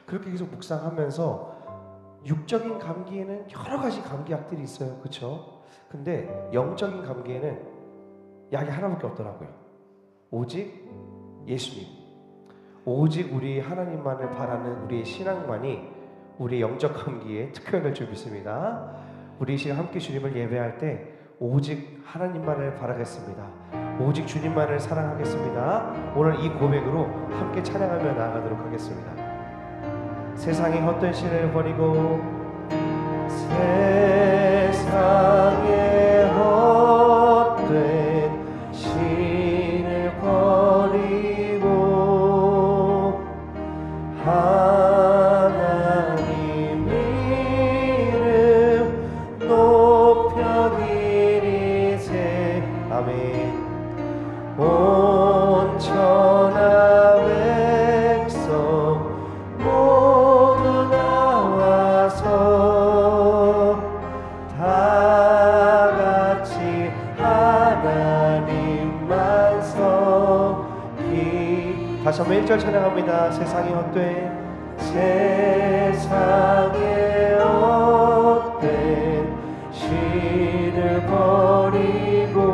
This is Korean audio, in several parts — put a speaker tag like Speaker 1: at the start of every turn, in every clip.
Speaker 1: 그렇게 계속 묵상하면서 육적인 감기에는 여러 가지 감기약들이 있어요. 그렇죠? 근데 영적인 감기에는 약이 하나밖에 없더라고요. 오직 예수님, 오직 우리 하나님만을 바라는 우리의 신앙만이 우리의 영적 감기에 특효약을 줄 믿습니다. 우리 이 시간 함께 주님을 예배할 때 오직 하나님만을 바라겠습니다. 오직 주님만을 사랑하겠습니다. 오늘 이 고백으로 함께 찬양하며 나아가도록 하겠습니다. 세상의 헛된 신을 버리고, 세상의 헛된 신을 버리고 하나님 이름 높여 기리세. 아멘. 온 천하 백성 모두 나와서 다 같이 하나님만 섬기. 다시 한번 1절 찬양합니다. 세상의 헛된, 세상의 헛된 신을 버리고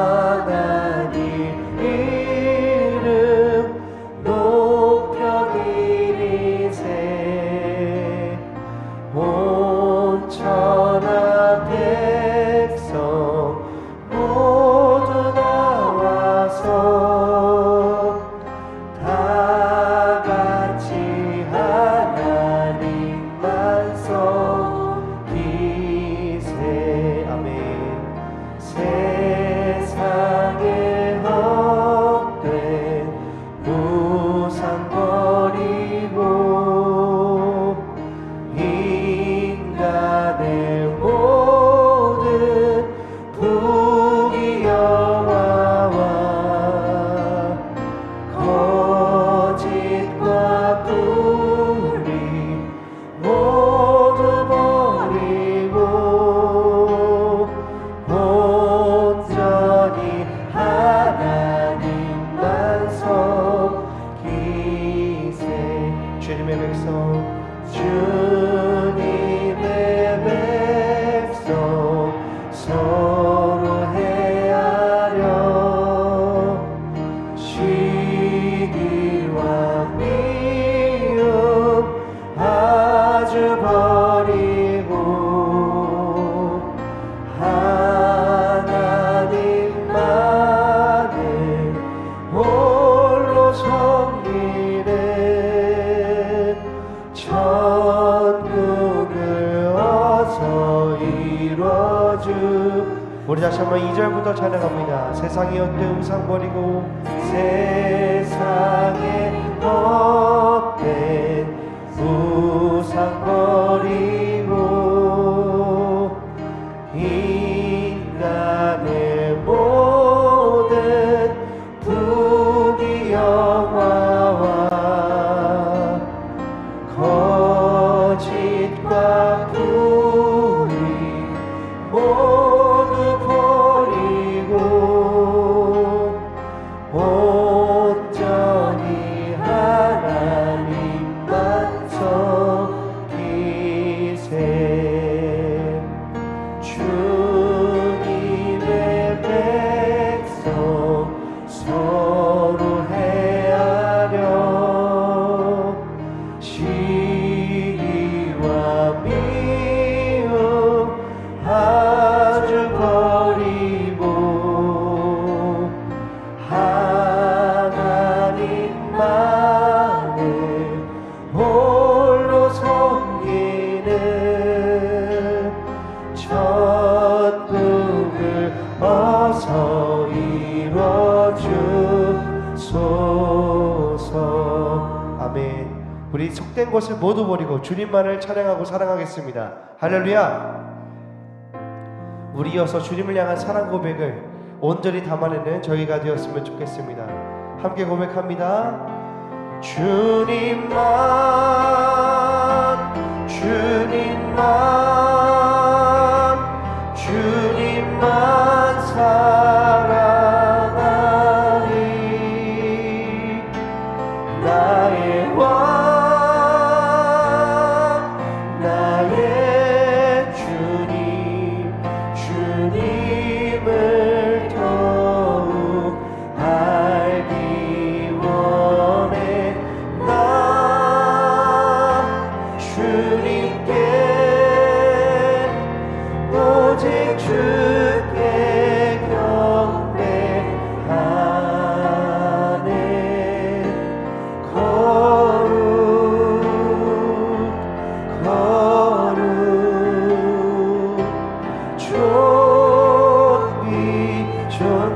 Speaker 1: 하나님 이름 높여 기리세. 온 천하 백성 모두 나와서 다 같이 하나님만 섬기세. 아멘. 세상의 헛된 우상 버리고 인간의 모든 부귀영화와 거짓과 불의 모두 버리고 온전히 하나님만 섬기세. 주님의 백성, 주님의 백성 서로 헤아려 시기와 미움 아주 버리고 하나님만을 홀로 섬기는 천국을 어서 이뤄주. 우리 다시 한번 2절부터 찬양합니다. 세상의 헛된 우상 버리고, 세상의 헛된 우상 버리고 인간의 모든 부귀영화와 거짓과 불의 모두 버리고 온전히 하나님만 섬기세. 주님의 백성 서로 헤아려 시기와 미움 아주 버리고 하나님만을 홀로 섬기는 천국을 어서 이뤄주소서. 아멘. 우리 속된 것을 모두 버리고 주님만을 찬양하고 사랑하겠습니다. 할렐루야. 우리 이어서 주님을 향한 사랑 고백을 온전히 담아내는 저희가 되었으면 좋겠습니다. 함께 고백합니다. 주님만, 주님만, 주님만 사랑하리. 나의 왕 나의 주님 주님을 더욱 알기 원해 나 주님께 오직 주께 경배하네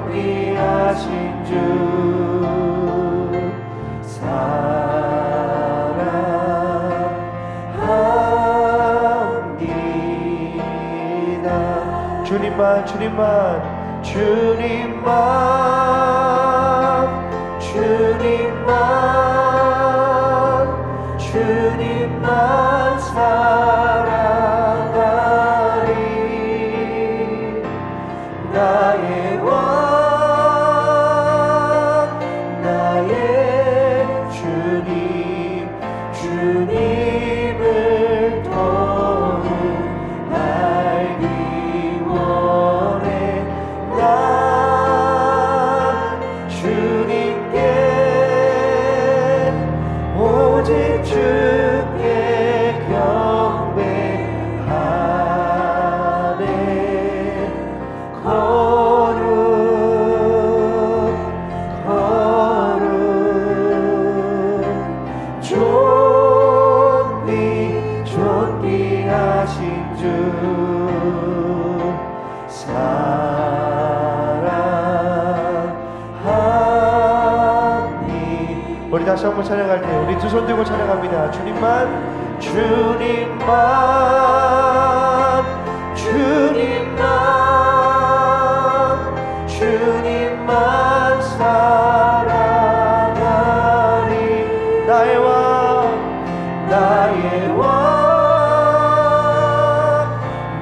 Speaker 1: 존귀하신 주 사랑합니다. 주님만 주님만 주님만 주님만 주님만 사랑하리 나의 왕 나의 주님 주님을 더욱 알기 원해 나 주님께 오직 주께 경배하네 존귀하신 주 사랑하니 우리 다시 한번 찬양할 때 우리 두 손 들고 찬양합니다. 주님만 주님만 주님만 주님만 사랑하리 나의 왕 나의 왕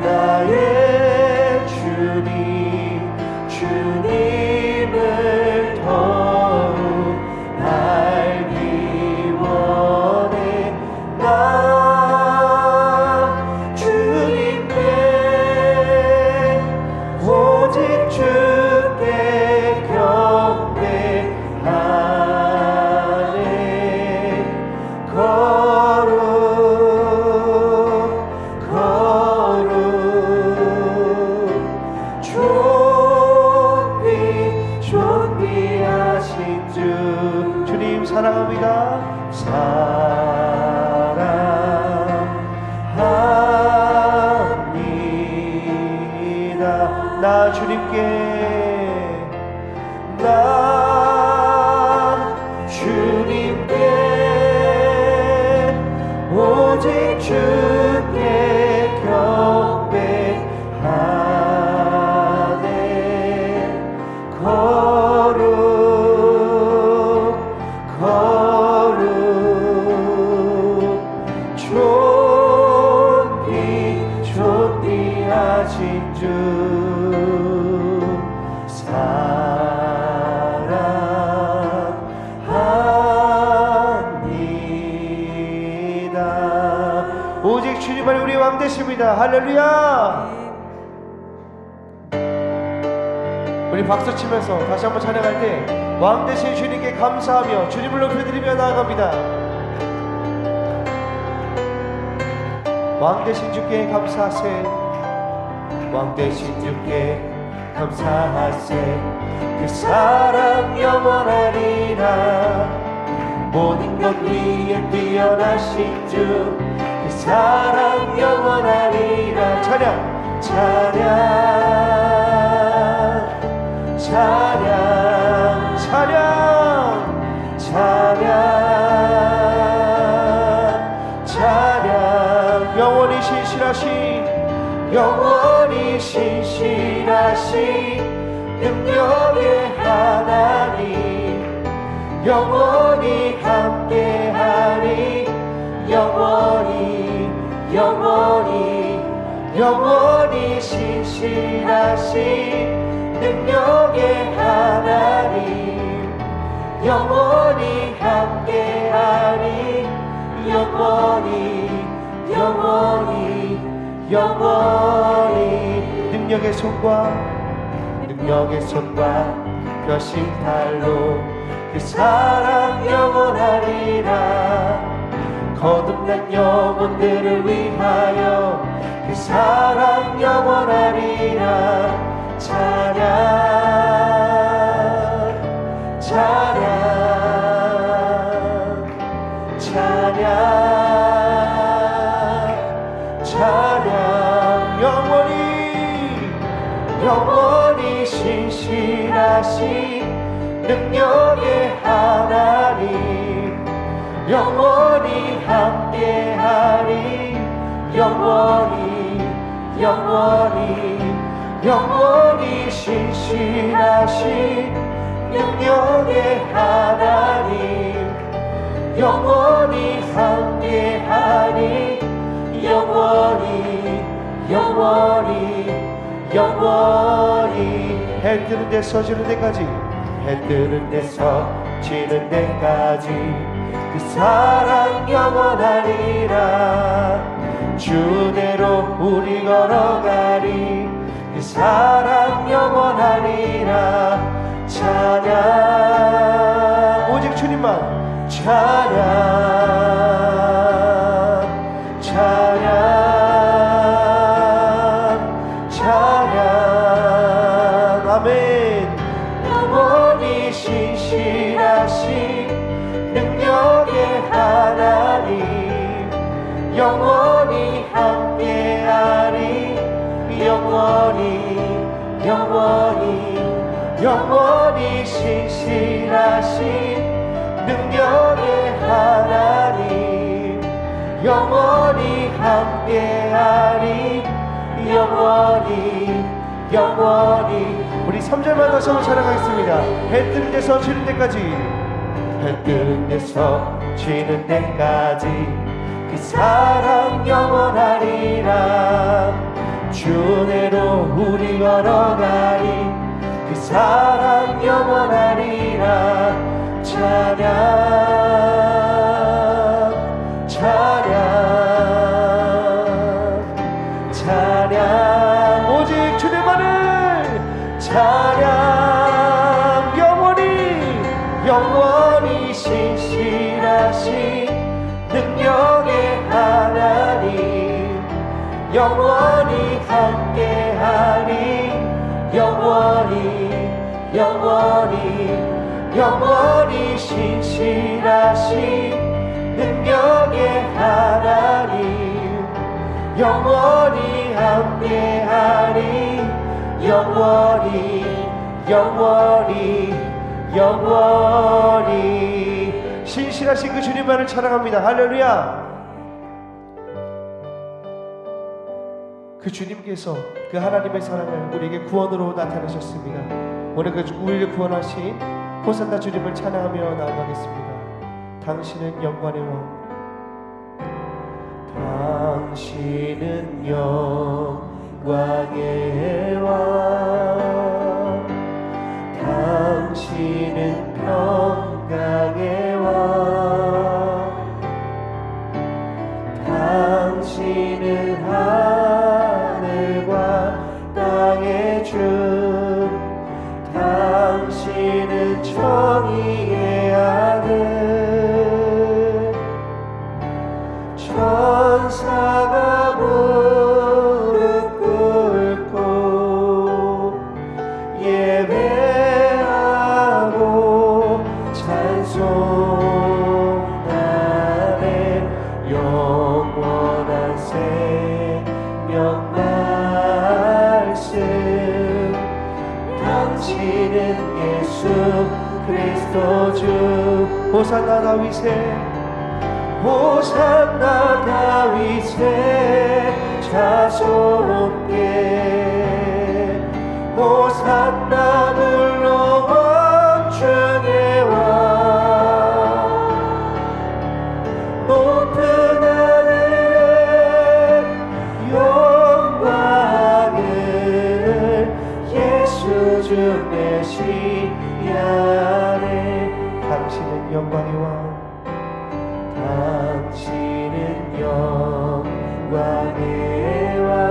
Speaker 1: 나의 주님 주님을 더욱 알기 원해 나 주님께 오직 주께 경배하네 존귀하신 주 주님 사랑합니다 사랑합니다 나 주님께 오직 주께 경배하네 존귀하신 주 사랑합니다 오직 주님만이 우리 왕 되십니다. 할렐루야. 우리 박수 치면서 다시 한번 찬양할 때 왕 되신 주님께 감사하며 주님을 높여드리며 나아갑니다. 왕 되신 주께 감사하세 왕 되신 주께 감사하세 그 사랑 영원하리라 모든 것 위에 뛰어나신 주 그 사랑 영원하리라 찬양 찬양 찬양 찬양 찬양 찬양 영원히 신실하신 능력의 하나님 영원히 함께하니 영원히 신실하신 능력의 하나님 영원히 함께 영원히 능력의 손과 펴신 팔로 그 사랑 영원하리라. 거듭난 영혼들을 위하여 그 사랑 영원하리라. 찬양 찬양 찬양 찬양. 영원히 신실하신 능력의 하나님, 영원히 함께하리. 영원히 신실하신 능력의 하나님, 영원히 함께하리. 영원히 해 뜨는 데서 지는 데까지, 해 뜨는 데서 지는 데까지 그 사랑 영원하리라. 주대로 우리 걸어가리. 그 사랑 영원하리라. 찬양 오직 주님만. 찬양 찬양 아멘. 영원히 신실하신 능력의 하나님, 영원히 함께하리. 영원히 신실하신 능력의 하나님, 영원히 함께하리. 영원히 우리 3절만 다시 한번 찬양하겠습니다. 해 뜨는 데서 지는 데까지, 해 뜨는 데서 지는 데까지 그 사랑 영원하리라. 주내로 우리 걸어가리. 그 사랑 영원하리라. 찬양 오직 주님만을. 찬양 영원히 신실하신 능력의 하나님, 영원히 함께하리. 영원히 신실하신 능력의 하나님, 영원히 함께하리. 영원히 신실하신 그 주님만을 찬양합니다. 할렐루야. 그 주님께서 그 하나님의 사랑을 우리에게 구원으로 나타내셨습니다. 오늘 그 우리를 구원하신 호산나 주님을 찬양하며 나아가겠습니다. 당신은 영광의 왕, 당신은 영광의 왕, 당신은 평강의 왕, 당신은 하늘과 땅의 주, 당신은 정의의 아들, 천사가 무릎 꿇고 예배하고 찬송하네. 영원한 생명 말씀, 당신은 예수 그리스도 주. 호산나 다윗의, 호산나 다윗의 자손께, 호산나 물러 왕중의 왕, 높은 하늘의 영광을 예수 주 메시아네. 당신은 영광의 왕, 당신은 영광의 왕,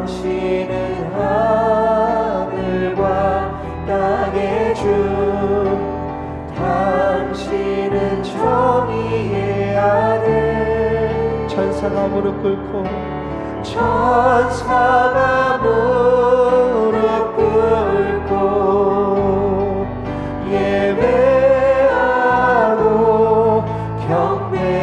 Speaker 1: 당신은 하늘과 땅의 주, 당신은 정의의 아들. 천사가 무릎 꿇고, 천사가 무릎 꿇고 예배하고 경배하네.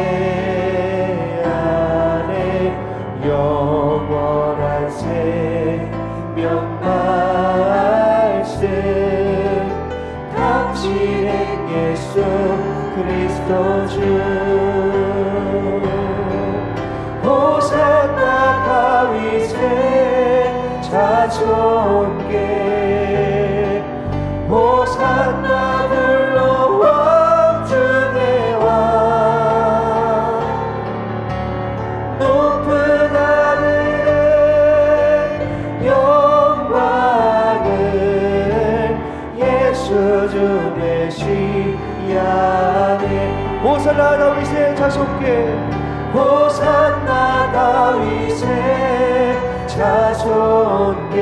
Speaker 1: 영원한 생명 말씀, 당신의 예수 그리스도 주. 호산나 다윗의 자손께, 호산나 불러 왕중의 왕. 높은 하늘에 영광을 예수 주 메시아네. 호산나 다윗의 자손께, 호산나 다윗의 자손께,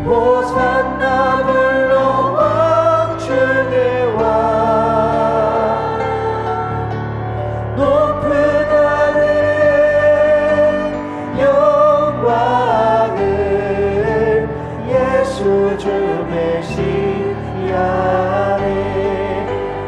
Speaker 1: 호산나 불러 왕중의 왕. 높은 하늘에 영광을 예수 주 메시아네.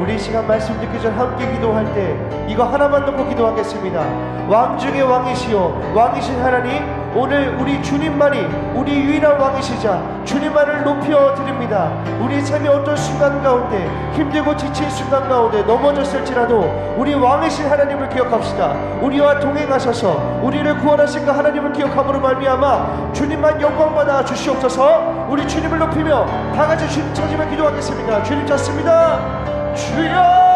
Speaker 1: 우리 이 시간 말씀 듣기 전 함께 기도할 때 이거 하나만 놓고 기도하겠습니다. 왕중의 왕이시요 왕이신 하나님, 오늘 우리 주님만이 우리 유일한 왕이시자 주님만을 높여 드립니다. 우리 삶의 어떤 순간 가운데, 힘들고 지친 순간 가운데 넘어졌을지라도 우리 왕이신 하나님을 기억합시다. 우리와 동행하셔서 우리를 구원하신 그 하나님을 기억함으로 말미암아 주님만 영광받아 주시옵소서. 우리 주님을 높이며 다같이 주님 찾으며 기도하겠습니다. 주님 찾습니다. 주여!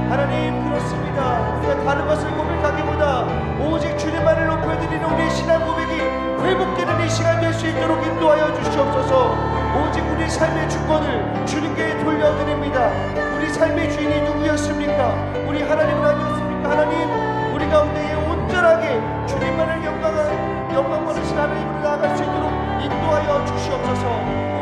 Speaker 1: 하나님, 그렇습니다. 우리가 다른 것을 고백하기보다 오직 주님만을 높여드리는 우리의 신앙 고백이 회복되는 이 시간 될 수 있도록 인도하여 주시옵소서. 오직 우리 삶의 주권을 주님께 돌려드립니다. 우리 삶의 주인이 누구였습니까? 우리 하나님은 아니었습니까? 하나님, 우리 가운데에 온전하게 주님만을 영광 받으신 하나님으로 나아갈 수 있도록 인도하여 주시옵소서.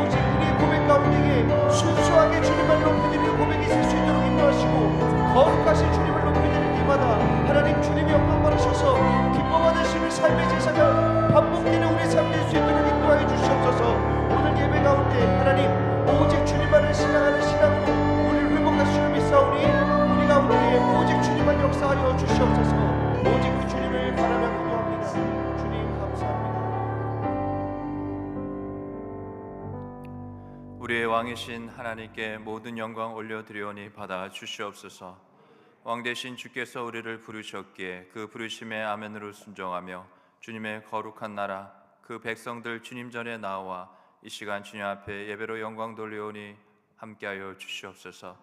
Speaker 1: 오직 우리의 고백 가운데에 순수하게 주님만을 높여드리는 고백이 있을 수 있도록 인도하시고, 거룩하신 주님을 높이는 때마다 하나님 주님이 영광 받으셔서 기뻐 받으시는 삶의 제사가 반복되는 우리 삶 될 수 있도록 인도하여 주시옵소서. 오늘 예배 가운데 하나님 오직 주님만을 신앙하는 신앙으로 우리를 회복하시려 믿사오니 우리 가운데 오직 주님만 역사하여 주시옵소서. 오직 그 주님을 바라며 기도합니다. 주님 감사합니다.
Speaker 2: 우리의 왕이신 하나님께 모든 영광 올려드리오니 받아 주시옵소서. 왕 대신 주께서 우리를 부르셨기에 그 부르심에 아멘으로 순종하며 주님의 거룩한 나라 그 백성들 주님 전에 나와 이 시간 주님 앞에 예배로 영광 돌리오니 함께하여 주시옵소서.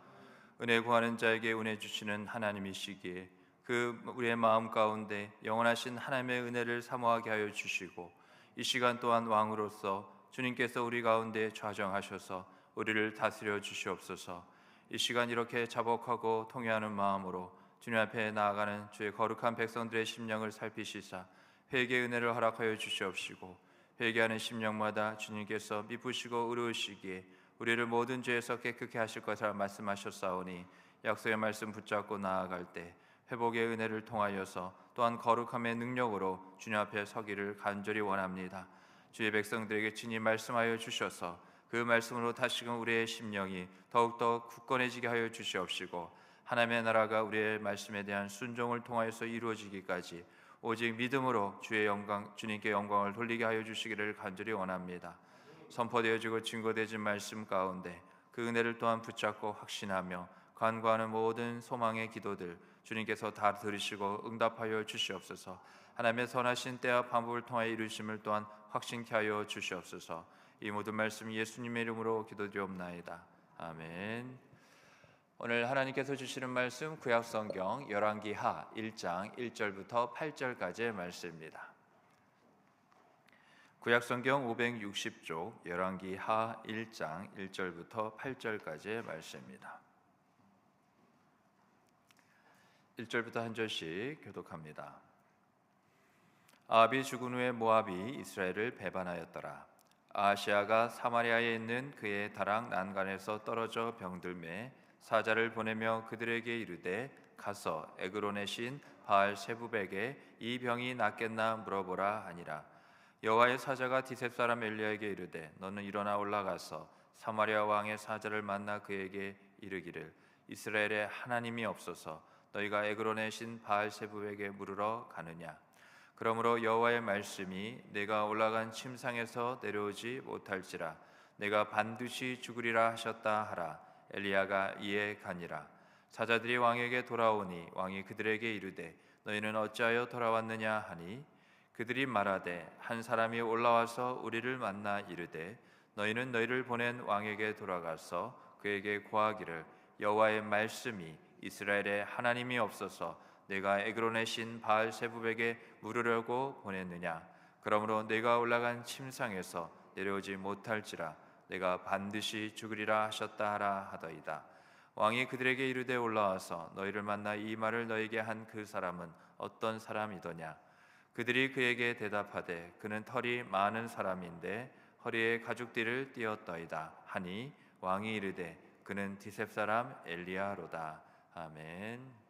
Speaker 2: 은혜 구하는 자에게 은혜 주시는 하나님이시기에 그 우리의 마음 가운데 영원하신 하나님의 은혜를 사모하게 하여 주시고, 이 시간 또한 왕으로서 주님께서 우리 가운데 좌정하셔서 우리를 다스려 주시옵소서. 이 시간 이렇게 자복하고 통회하는 마음으로 주님 앞에 나아가는 주의 거룩한 백성들의 심령을 살피시사 회개의 은혜를 허락하여 주시옵시고, 회개하는 심령마다 주님께서 미쁘시고 의로우시기에 우리를 모든 죄에서 깨끗게 하실 것을 말씀하셨사오니 약속의 말씀 붙잡고 나아갈 때 회복의 은혜를 통하여서 또한 거룩함의 능력으로 주님 앞에 서기를 간절히 원합니다. 주의 백성들에게 친히 말씀하여 주셔서 그 말씀으로 다시금 우리의 심령이 더욱더 굳건해지게 하여 주시옵시고, 하나님의 나라가 우리의 말씀에 대한 순종을 통하여서 이루어지기까지 오직 믿음으로 주의 영광, 주님께 영광을 돌리게 하여 주시기를 간절히 원합니다. 선포되어지고 증거되어진 말씀 가운데 그 은혜를 또한 붙잡고 확신하며 간구하는 모든 소망의 기도들 주님께서 다 들으시고 응답하여 주시옵소서. 하나님의 선하신 때와 방법을 통하여 이루심을 또한 확신케 하여 주시옵소서. 이 모든 말씀 예수님의 이름으로 기도드리옵나이다. 아멘. 오늘 하나님께서 주시는 말씀 구약성경 열왕기하 1장 1절부터 8절까지의 말씀입니다. 구약성경 560쪽 열왕기하 1장 1절부터 8절까지의 말씀입니다. 1절부터 한 절씩 교독합니다. 아합이 죽은 후에 모압이 이스라엘을 배반하였더라. 아하시아가 사마리아에 있는 그의 다락 난간에서 떨어져 병들매 사자를 보내며 그들에게 이르되 가서 에그론의 신 바알 세부백에 이 병이 낫겠나 물어보라 하니라. 여호와의 사자가 디셉 사람 엘리야에게 이르되 너는 일어나 올라가서 사마리아 왕의 사자를 만나 그에게 이르기를 이스라엘에 하나님이 없어서 너희가 에그론의 신 바알 세부백에 물으러 가느냐. 그러므로 여호와의 말씀이 내가 올라간 침상에서 내려오지 못할지라 내가 반드시 죽으리라 하셨다 하라. 엘리야가 이에 가니라. 사자들이 왕에게 돌아오니 왕이 그들에게 이르되 너희는 어찌하여 돌아왔느냐 하니 그들이 말하되 한 사람이 올라와서 우리를 만나 이르되 너희는 너희를 보낸 왕에게 돌아가서 그에게 고하기를 여호와의 말씀이 이스라엘에 하나님이 없어서 내가 에그론의 신 바알 세부백에 물으려고 보냈느냐. 그러므로 내가 올라간 침상에서 내려오지 못할지라 내가 반드시 죽으리라 하셨다 하라 하더이다. 왕이 그들에게 이르되 올라와서 너희를 만나 이 말을 너희에게 한 그 사람은 어떤 사람이더냐. 그들이 그에게 대답하되 그는 털이 많은 사람인데 허리에 가죽띠를 띠었더이다 하니 왕이 이르되 그는 디셉 사람 엘리야로다. 아멘.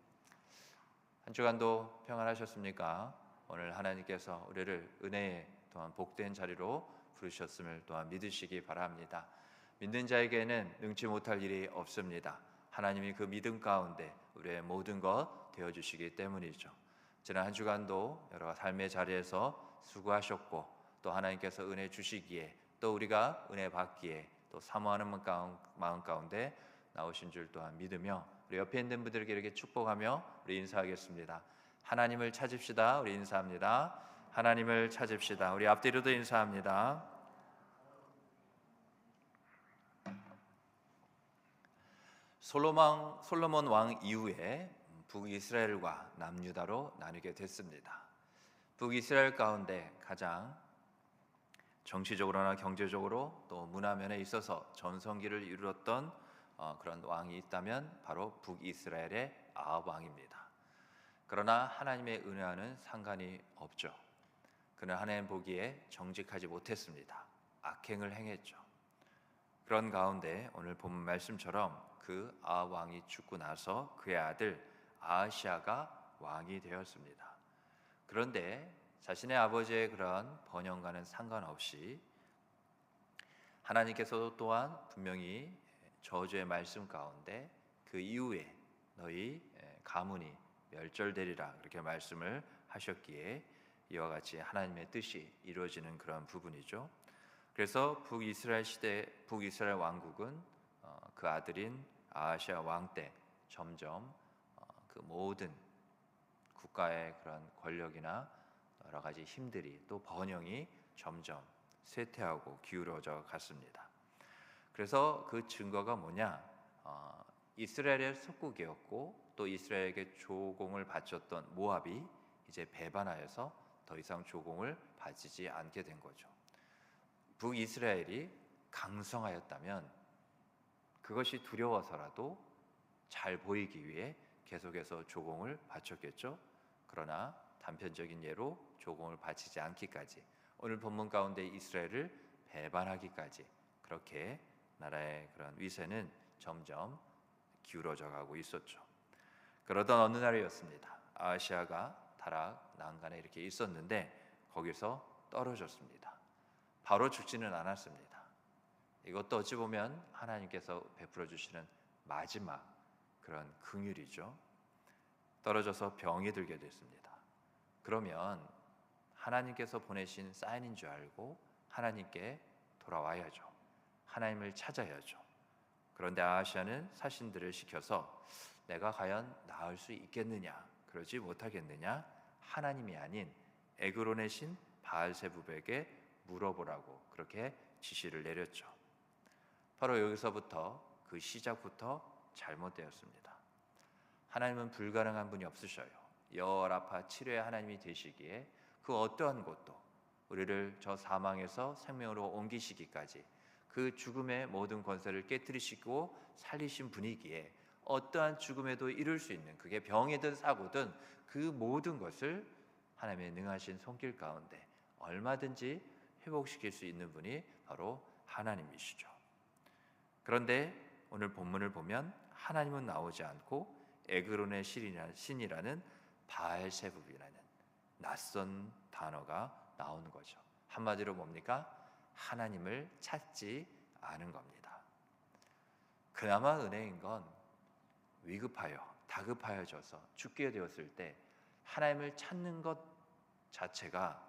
Speaker 2: 한 주간도 평안하셨습니까? 오늘 하나님께서 우리를 은혜의 또한 복된 자리로 부르셨음을 또한 믿으시기 바랍니다. 믿는 자에게는 능치 못할 일이 없습니다. 하나님이 그 믿음 가운데 우리의 모든 것 되어주시기 때문이죠. 지난 한 주간도 여러 삶의 자리에서 수고하셨고 또 하나님께서 은혜 주시기에 또 우리가 은혜 받기에 또 사모하는 마음 가운데 나오신 줄 또한 믿으며 우리 옆에 있는 분들에게 이렇게 축복하며 우리 인사하겠습니다. 하나님을 찾읍시다. 우리 인사합니다. 하나님을 찾읍시다. 우리 앞뒤로도 인사합니다. 솔로몬 왕 이후에 북이스라엘과 남유다로 나뉘게 됐습니다. 북이스라엘 가운데 가장 정치적으로나 경제적으로 또 문화면에 있어서 전성기를 이루었던 그런 왕이 있다면 바로 북이스라엘의 아합 왕입니다. 그러나 하나님의 은혜와는 상관이 없죠. 그는 하나님 보기에 정직하지 못했습니다. 악행을 행했죠. 그런 가운데 오늘 본문 말씀처럼 그 아합 왕이 죽고 나서 그의 아들 아하시아가 왕이 되었습니다. 그런데 자신의 아버지의 그런 번영과는 상관없이 하나님께서도 또한 분명히 저주의 말씀 가운데 그 이후에 너희 가문이 멸절되리라 그렇게 말씀을 하셨기에 이와 같이 하나님의 뜻이 이루어지는 그런 부분이죠. 그래서 북이스라엘 왕국은 그 아들인 아하시아 왕 때 점점 그 모든 국가의 그런 권력이나 여러 가지 힘들이 또 번영이 점점 쇠퇴하고 기울어져 갔습니다. 그래서 그 증거가 뭐냐? 이스라엘의 속국이었고 또 이스라엘에게 조공을 바쳤던 모압이 이제 배반하여서 더 이상 조공을 바치지 않게 된 거죠. 북이스라엘이 강성하였다면 그것이 두려워서라도 잘 보이기 위해 계속해서 조공을 바쳤겠죠. 그러나 단편적인 예로 조공을 바치지 않기까지 오늘 본문 가운데 이스라엘을 배반하기까지 그렇게 나라의 그런 위세는 점점 기울어져 가고 있었죠. 그러던 어느 날이었습니다. 아하시아가 다락 난간에 이렇게 있었는데 거기서 떨어졌습니다. 바로 죽지는 않았습니다. 이것도 어찌 보면 하나님께서 베풀어 주시는 마지막 그런 긍휼이죠. 떨어져서 병이 들게 됐습니다. 그러면 하나님께서 보내신 사인인 줄 알고 하나님께 돌아와야죠. 하나님을 찾아야죠. 그런데 아하시아는 사신들을 시켜서 내가 과연 나을 수 있겠느냐, 그러지 못하겠느냐, 하나님이 아닌 에그론의 신 바알세부백에 물어보라고 그렇게 지시를 내렸죠. 바로 여기서부터 그 시작부터 잘못되었습니다. 하나님은 불가능한 분이 없으셔요. 여호와라파 치료의 하나님이 되시기에 그 어떠한 것도 우리를 저 사망에서 생명으로 옮기시기까지 그 죽음의 모든 권세를 깨뜨리시고 살리신 분이기에 어떠한 죽음에도 이룰 수 있는 그게 병이든 사고든 그 모든 것을 하나님의 능하신 손길 가운데 얼마든지 회복시킬 수 있는 분이 바로 하나님이시죠. 그런데 오늘 본문을 보면 하나님은 나오지 않고 에그론의 신이라는 바알세불이라는 낯선 단어가 나오는 거죠. 한마디로 뭡니까? 하나님을 찾지 않은 겁니다. 그나마 은혜인 건 위급하여 다급하여져서 죽게 되었을 때 하나님을 찾는 것 자체가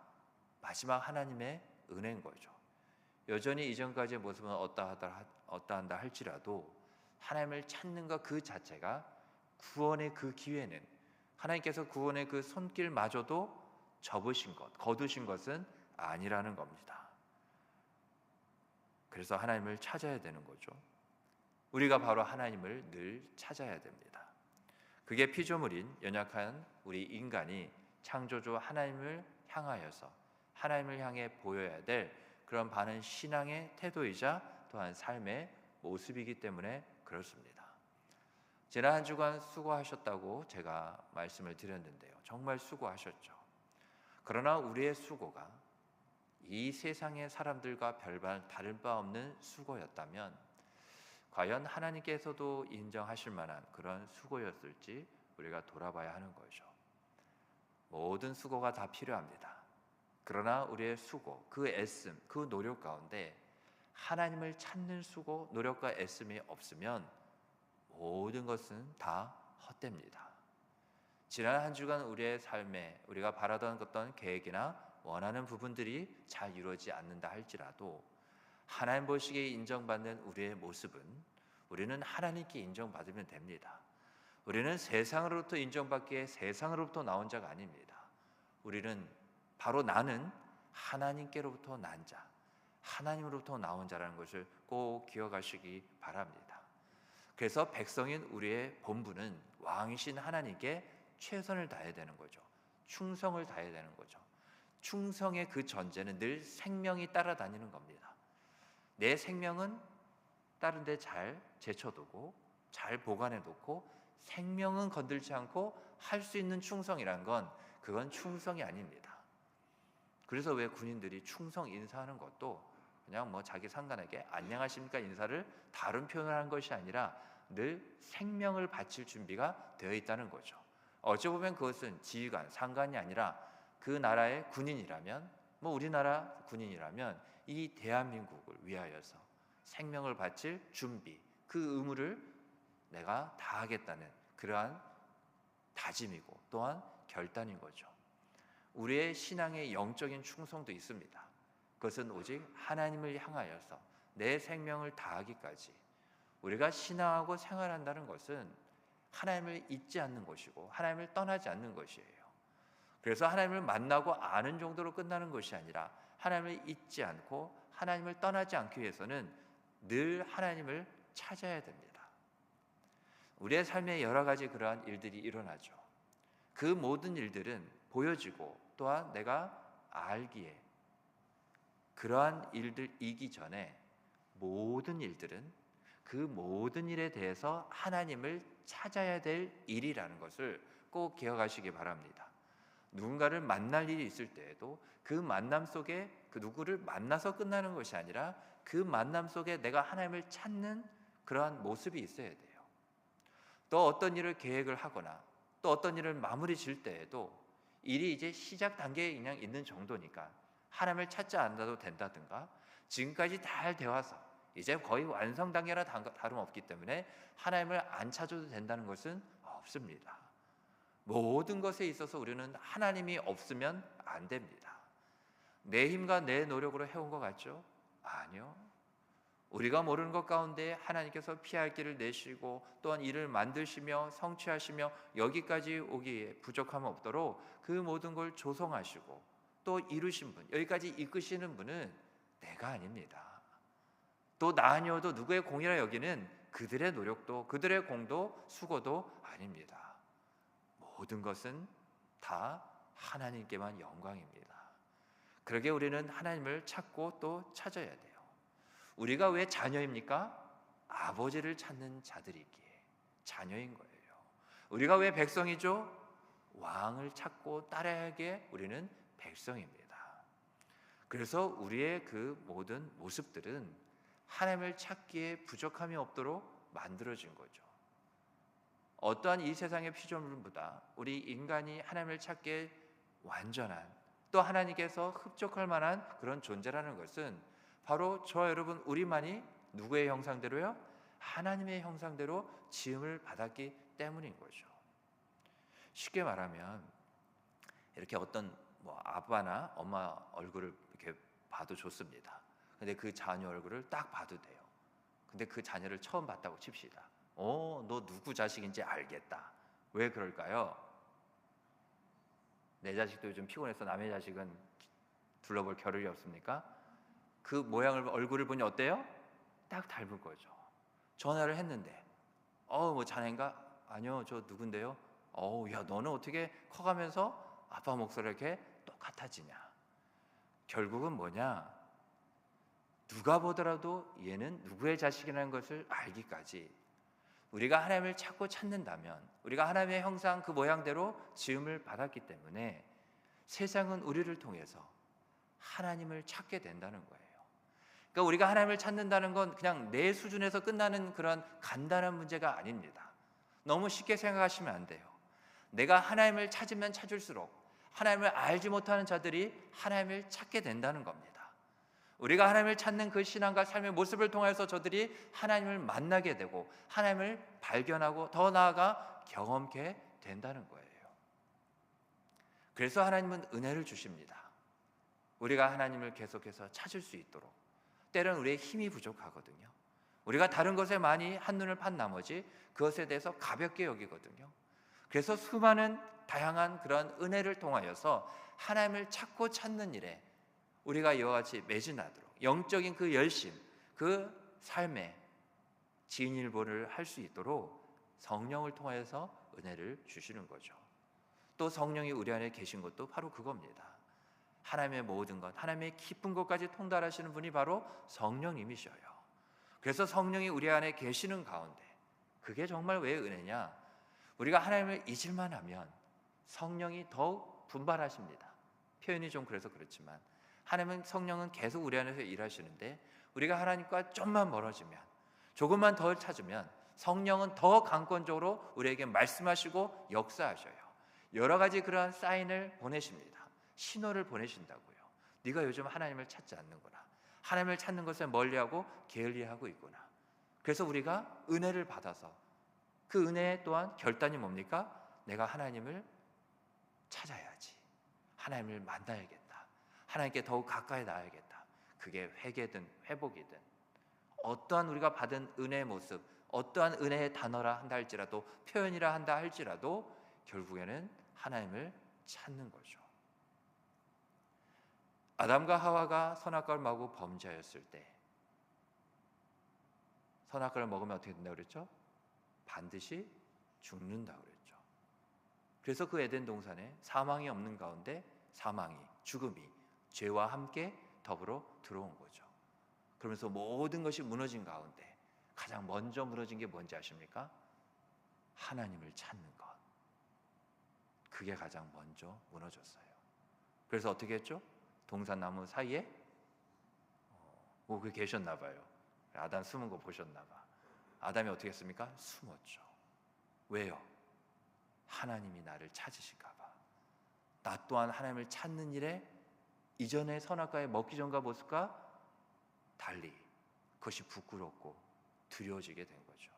Speaker 2: 마지막 하나님의 은혜인 거죠. 여전히 이전까지의 모습은 어떠한다 할지라도 하나님을 찾는 것 그 자체가 구원의 그 기회는, 하나님께서 구원의 그 손길마저도 접으신 것, 거두신 것은 아니라는 겁니다. 그래서 하나님을 찾아야 되는 거죠. 우리가 바로 하나님을 늘 찾아야 됩니다. 그게 피조물인 연약한 우리 인간이 창조주 하나님을 향하여서 하나님을 향해 보여야 될 그런 바른 신앙의 태도이자 또한 삶의 모습이기 때문에 그렇습니다. 지난 한 주간 수고하셨다고 제가 말씀을 드렸는데요. 정말 수고하셨죠. 그러나 우리의 수고가 이 세상의 사람들과 별반 다른 바 없는 수고였다면 과연 하나님께서도 인정하실 만한 그런 수고였을지 우리가 돌아봐야 하는 거죠. 모든 수고가 다 필요합니다. 그러나 우리의 수고, 그 애씀, 그 노력 가운데 하나님을 찾는 수고, 노력과 애씀이 없으면 모든 것은 다 헛됩니다. 지난 한 주간 우리의 삶에 우리가 바라던 어떤 계획이나 원하는 부분들이 잘 이루어지지 않는다 할지라도 하나님 보시기에 인정받는 우리의 모습은 우리는 하나님께 인정받으면 됩니다. 우리는 세상으로부터 인정받기에 세상으로부터 나온 자가 아닙니다. 우리는 바로 나는 하나님께로부터 난 자, 하나님으로부터 나온 자라는 것을 꼭 기억하시기 바랍니다. 그래서 백성인 우리의 본분은 왕이신 하나님께 최선을 다해야 되는 거죠. 충성을 다해야 되는 거죠. 충성의 그 전제는 늘 생명이 따라다니는 겁니다. 내 생명은 다른 데 잘 제쳐두고 잘 보관해놓고 생명은 건들지 않고 할 수 있는 충성이란 건 그건 충성이 아닙니다. 그래서 왜 군인들이 충성 인사하는 것도 그냥 자기 상관에게 안녕하십니까 인사를 다른 표현을 한 것이 아니라 늘 생명을 바칠 준비가 되어 있다는 거죠. 어찌 보면 그것은 지휘관, 상관이 아니라 그 나라의 군인이라면, 우리나라 군인이라면 이 대한민국을 위하여서 생명을 바칠 준비, 그 의무를 내가 다하겠다는 그러한 다짐이고 또한 결단인 거죠. 우리의 신앙의 영적인 충성도 있습니다. 그것은 오직 하나님을 향하여서 내 생명을 다하기까지 우리가 신앙하고 생활한다는 것은 하나님을 잊지 않는 것이고 하나님을 떠나지 않는 것이에요. 그래서 하나님을 만나고 아는 정도로 끝나는 것이 아니라 하나님을 잊지 않고 하나님을 떠나지 않기 위해서는 늘 하나님을 찾아야 됩니다. 우리의 삶에 여러 가지 그러한 일들이 일어나죠. 그 모든 일들은 보여지고 또한 내가 알기에 그러한 일들이기 전에 모든 일들은 그 모든 일에 대해서 하나님을 찾아야 될 일이라는 것을 꼭 기억하시기 바랍니다. 누군가를 만날 일이 있을 때에도 그 만남 속에 그 누구를 만나서 끝나는 것이 아니라 그 만남 속에 내가 하나님을 찾는 그러한 모습이 있어야 돼요. 또 어떤 일을 계획을 하거나 또 어떤 일을 마무리 질 때에도 일이 이제 시작 단계에 그냥 있는 정도니까 하나님을 찾지 않아도 된다든가 지금까지 잘 되어서 이제 거의 완성 단계라 다름없기 때문에 하나님을 안 찾아도 된다는 것은 없습니다. 모든 것에 있어서 우리는 하나님이 없으면 안 됩니다. 내 힘과 내 노력으로 해온 것 같죠? 아니요. 우리가 모르는 것 가운데 하나님께서 피할 길을 내시고 또한 일을 만드시며 성취하시며 여기까지 오기에 부족함 없도록 그 모든 걸 조성하시고 또 이루신 분, 여기까지 이끄시는 분은 내가 아닙니다. 또 나 아니어도 누구의 공이라 여기는 그들의 노력도 그들의 공도 수고도 아닙니다. 모든 것은 다 하나님께만 영광입니다. 그러게 우리는 하나님을 찾고 또 찾아야 돼요. 우리가 왜 자녀입니까? 아버지를 찾는 자들이기에 자녀인 거예요. 우리가 왜 백성이죠? 왕을 찾고 따라야게 우리는 백성입니다. 그래서 우리의 그 모든 모습들은 하나님을 찾기에 부족함이 없도록 만들어진 거죠. 어떠한 이 세상의 피조물보다 우리 인간이 하나님을 찾기에 완전한, 또 하나님께서 흡족할 만한 그런 존재라는 것은 바로 저와 여러분 우리만이 누구의 형상대로요? 하나님의 형상대로 지음을 받았기 때문인 거죠. 쉽게 말하면 이렇게 어떤 아빠나 엄마 얼굴을 이렇게 봐도 좋습니다. 근데 그 자녀 얼굴을 딱 봐도 돼요. 근데 그 자녀를 처음 봤다고 칩시다. 너 누구 자식인지 알겠다. 왜 그럴까요? 내 자식도 요즘 피곤해서 남의 자식은 둘러볼 겨를이 없습니까? 그 모양을, 얼굴을 보니 어때요? 딱 닮은 거죠. 전화를 했는데 자네인가? 아니요, 저 누군데요? 야, 너는 어떻게 커가면서 아빠 목소리가 이렇게 똑같아지냐? 결국은 뭐냐? 누가 보더라도 얘는 누구의 자식이라는 것을 알기까지 우리가 하나님을 찾고 찾는다면, 우리가 하나님의 형상 그 모양대로 지음을 받았기 때문에 세상은 우리를 통해서 하나님을 찾게 된다는 거예요. 그러니까 우리가 하나님을 찾는다는 건 그냥 내 수준에서 끝나는 그런 간단한 문제가 아닙니다. 너무 쉽게 생각하시면 안 돼요. 내가 하나님을 찾으면 찾을수록 하나님을 알지 못하는 자들이 하나님을 찾게 된다는 겁니다. 우리가 하나님을 찾는 그 신앙과 삶의 모습을 통해서 저들이 하나님을 만나게 되고 하나님을 발견하고 더 나아가 경험케 된다는 거예요. 그래서 하나님은 은혜를 주십니다. 우리가 하나님을 계속해서 찾을 수 있도록. 때로는 우리의 힘이 부족하거든요. 우리가 다른 것에 많이 한눈을 판 나머지 그것에 대해서 가볍게 여기거든요. 그래서 수많은 다양한 그런 은혜를 통하여서 하나님을 찾고 찾는 일에 우리가 이와 같이 매진하도록 영적인 그 열심, 그 삶에 진일보를 할 수 있도록 성령을 통해서 은혜를 주시는 거죠. 또 성령이 우리 안에 계신 것도 바로 그겁니다. 하나님의 모든 것, 하나님의 깊은 것까지 통달하시는 분이 바로 성령님이셔요. 그래서 성령이 우리 안에 계시는 가운데, 그게 정말 왜 은혜냐? 우리가 하나님을 잊을만 하면 성령이 더욱 분발하십니다. 표현이 좀 그래서 그렇지만 하나님은, 성령은 계속 우리 안에서 일하시는데 우리가 하나님과 좀만 멀어지면, 조금만 더 찾으면 성령은 더 강권적으로 우리에게 말씀하시고 역사하셔요. 여러 가지 그러한 사인을 보내십니다. 신호를 보내신다고요. 네가 요즘 하나님을 찾지 않는구나. 하나님을 찾는 것에 멀리하고 게을리하고 있구나. 그래서 우리가 은혜를 받아서 그 은혜 또한 결단이 뭡니까? 내가 하나님을 찾아야지. 하나님을 만나야겠다. 하나님께 더욱 가까이 나아야겠다. 그게 회개든 회복이든 어떠한 우리가 받은 은혜의 모습, 어떠한 은혜의 단어라 한다 할지라도, 표현이라 한다 할지라도 결국에는 하나님을 찾는 거죠. 아담과 하와가 선악과를 먹고 범죄하였을 때 선악과를 먹으면 어떻게 된다고 그랬죠? 반드시 죽는다고 그랬죠. 그래서 그 에덴 동산에 사망이 없는 가운데 사망이, 죽음이 죄와 함께 더불어 들어온 거죠. 그러면서 모든 것이 무너진 가운데 가장 먼저 무너진 게 뭔지 아십니까? 하나님을 찾는 것. 그게 가장 먼저 무너졌어요. 그래서 어떻게 했죠? 동산나무 사이에 그 계셨나 봐요. 아담 숨은 거 보셨나 봐. 아담이 어떻게 했습니까? 숨었죠. 왜요? 하나님이 나를 찾으실까 봐. 나 또한 하나님을 찾는 일에 이전의 선악과에 먹기 전과 모습과 달리 그것이 부끄럽고 두려워지게 된 거죠.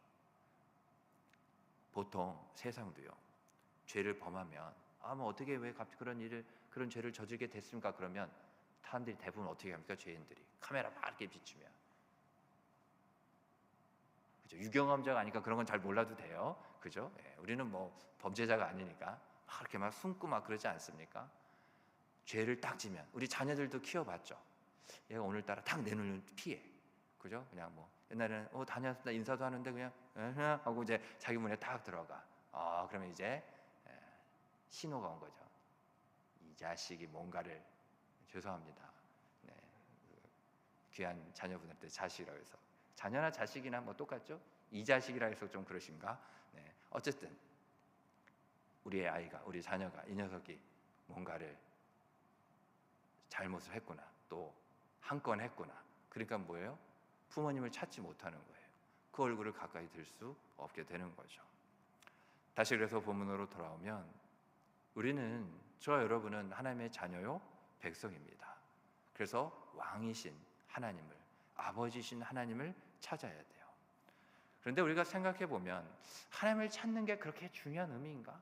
Speaker 2: 보통 세상도요, 죄를 범하면 어떻게 왜 갑자기 그런 죄를 저지르게 됐습니까? 그러면 사람들이 대부분 어떻게 합니까? 죄인들이 카메라 막 이렇게 비추면, 그죠? 유경험자가 아니까 그런 건 잘 몰라도 돼요, 그죠? 우리는 범죄자가 아니니까 막 이렇게 막 숨고 막 그러지 않습니까? 죄를 딱 지면 우리 자녀들도 키워봤죠. 얘가 오늘따라 딱 내 눈을 피해, 그죠? 그냥 옛날에는 다녔다 인사도 하는데 그냥 하고 이제 자기 문에 딱 들어가. 그러면 이제 신호가 온 거죠. 이 자식이 뭔가를, 죄송합니다. 귀한 자녀분한테 자식이라고 해서, 자녀나 자식이나 똑같죠? 이 자식이라 해서 좀 그러신가? 어쨌든 우리의 아이가, 우리 자녀가 이 녀석이 뭔가를 잘못을 했구나, 또 한 건 했구나. 그러니까 뭐예요? 부모님을 찾지 못하는 거예요. 그 얼굴을 가까이 들 수 없게 되는 거죠. 다시 그래서 본문으로 돌아오면 우리는, 저와 여러분은 하나님의 자녀요, 백성입니다. 그래서 왕이신 하나님을, 아버지신 하나님을 찾아야 돼요. 그런데 우리가 생각해 보면 하나님을 찾는 게 그렇게 중요한 의미인가?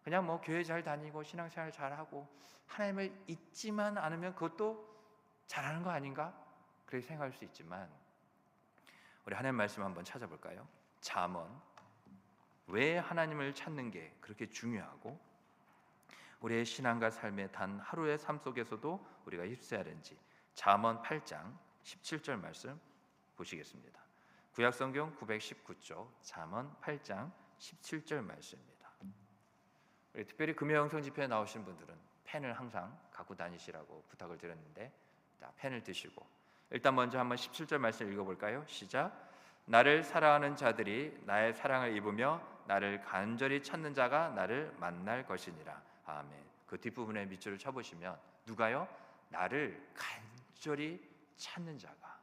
Speaker 2: 그냥 뭐 교회 잘 다니고 신앙생활 잘하고 하나님을 잊지만 않으면 그것도 잘하는 거 아닌가? 그렇게 생각할 수 있지만, 우리 하나님 말씀 한번 찾아볼까요? 잠언, 왜 하나님을 찾는 게 그렇게 중요하고 우리의 신앙과 삶의 단 하루의 삶 속에서도 우리가 휩써야 하는지, 잠언 8장 17절 말씀 보시겠습니다. 구약성경 919쪽 잠언 8장 17절 말씀입니다. 우리 특별히 금요영성 집회에 나오신 분들은 펜을 항상 갖고 다니시라고 부탁을 드렸는데, 자, 펜을 드시고 일단 먼저 한번 17절 말씀 읽어볼까요? 시작. 나를 사랑하는 자들이 나의 사랑을 입으며 나를 간절히 찾는 자가 나를 만날 것이니라. 아멘. 그 뒷부분에 밑줄을 쳐보시면 누가요? 나를 간절히 찾는 자가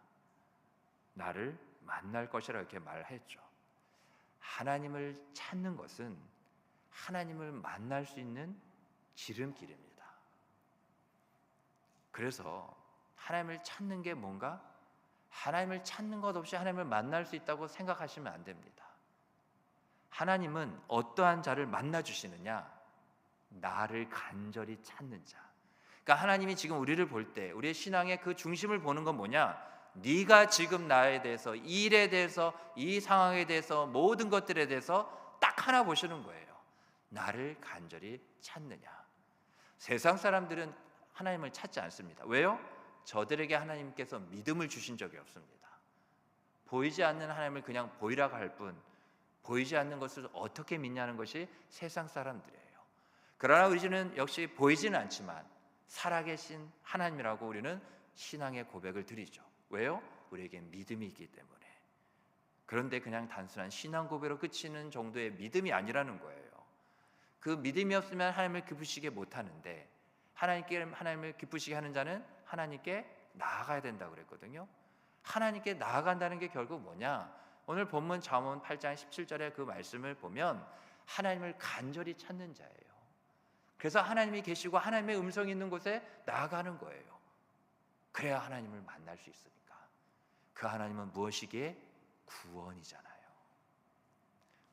Speaker 2: 나를 만날 것이라 이렇게 말했죠. 하나님을 찾는 것은 하나님을 만날 수 있는 지름길입니다. 그래서 하나님을 찾는 게 뭔가, 하나님을 찾는 것 없이 하나님을 만날 수 있다고 생각하시면 안 됩니다. 하나님은 어떠한 자를 만나 주시느냐? 나를 간절히 찾는 자. 그러니까 하나님이 지금 우리를 볼 때 우리의 신앙의 그 중심을 보는 건 뭐냐? 네가 지금 나에 대해서, 이 일에 대해서, 이 상황에 대해서, 모든 것들에 대해서 딱 하나 보시는 거예요. 나를 간절히 찾느냐? 세상 사람들은 하나님을 찾지 않습니다. 왜요? 저들에게 하나님께서 믿음을 주신 적이 없습니다. 보이지 않는 하나님을 그냥 보이라고 할 뿐, 보이지 않는 것을 어떻게 믿냐는 것이 세상 사람들이에요. 그러나 우리는 역시 보이지는 않지만 살아계신 하나님이라고 우리는 신앙의 고백을 드리죠. 왜요? 우리에게 믿음이 있기 때문에. 그런데 그냥 단순한 신앙 고백으로 그치는 정도의 믿음이 아니라는 거예요. 그 믿음이 없으면 하나님을 기쁘시게 못하는데, 하나님을 기쁘시게 하는 자는 하나님께 나아가야 된다고 그랬거든요. 하나님께 나아간다는 게 결국 뭐냐? 오늘 본문 잠언 8장 17절의 그 말씀을 보면 하나님을 간절히 찾는 자예요. 그래서 하나님이 계시고 하나님의 음성이 있는 곳에 나아가는 거예요. 그래야 하나님을 만날 수 있으니까. 그 하나님은 무엇이기에? 구원이잖아요.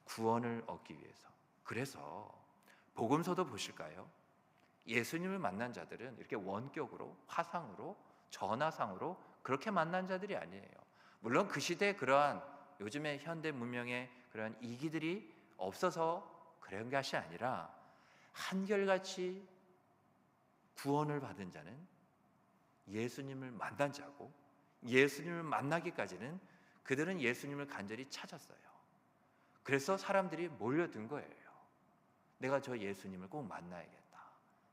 Speaker 2: 구원을 얻기 위해서. 그래서 복음서도 보실까요? 예수님을 만난 자들은 이렇게 원격으로, 화상으로, 전화상으로 그렇게 만난 자들이 아니에요. 물론 그 시대에 그러한 요즘의 현대 문명의 그러한 이기들이 없어서 그런 것이 아니라 한결같이 구원을 받은 자는 예수님을 만난 자고, 예수님을 만나기까지는 그들은 예수님을 간절히 찾았어요. 그래서 사람들이 몰려든 거예요. 내가 저 예수님을 꼭 만나야겠다.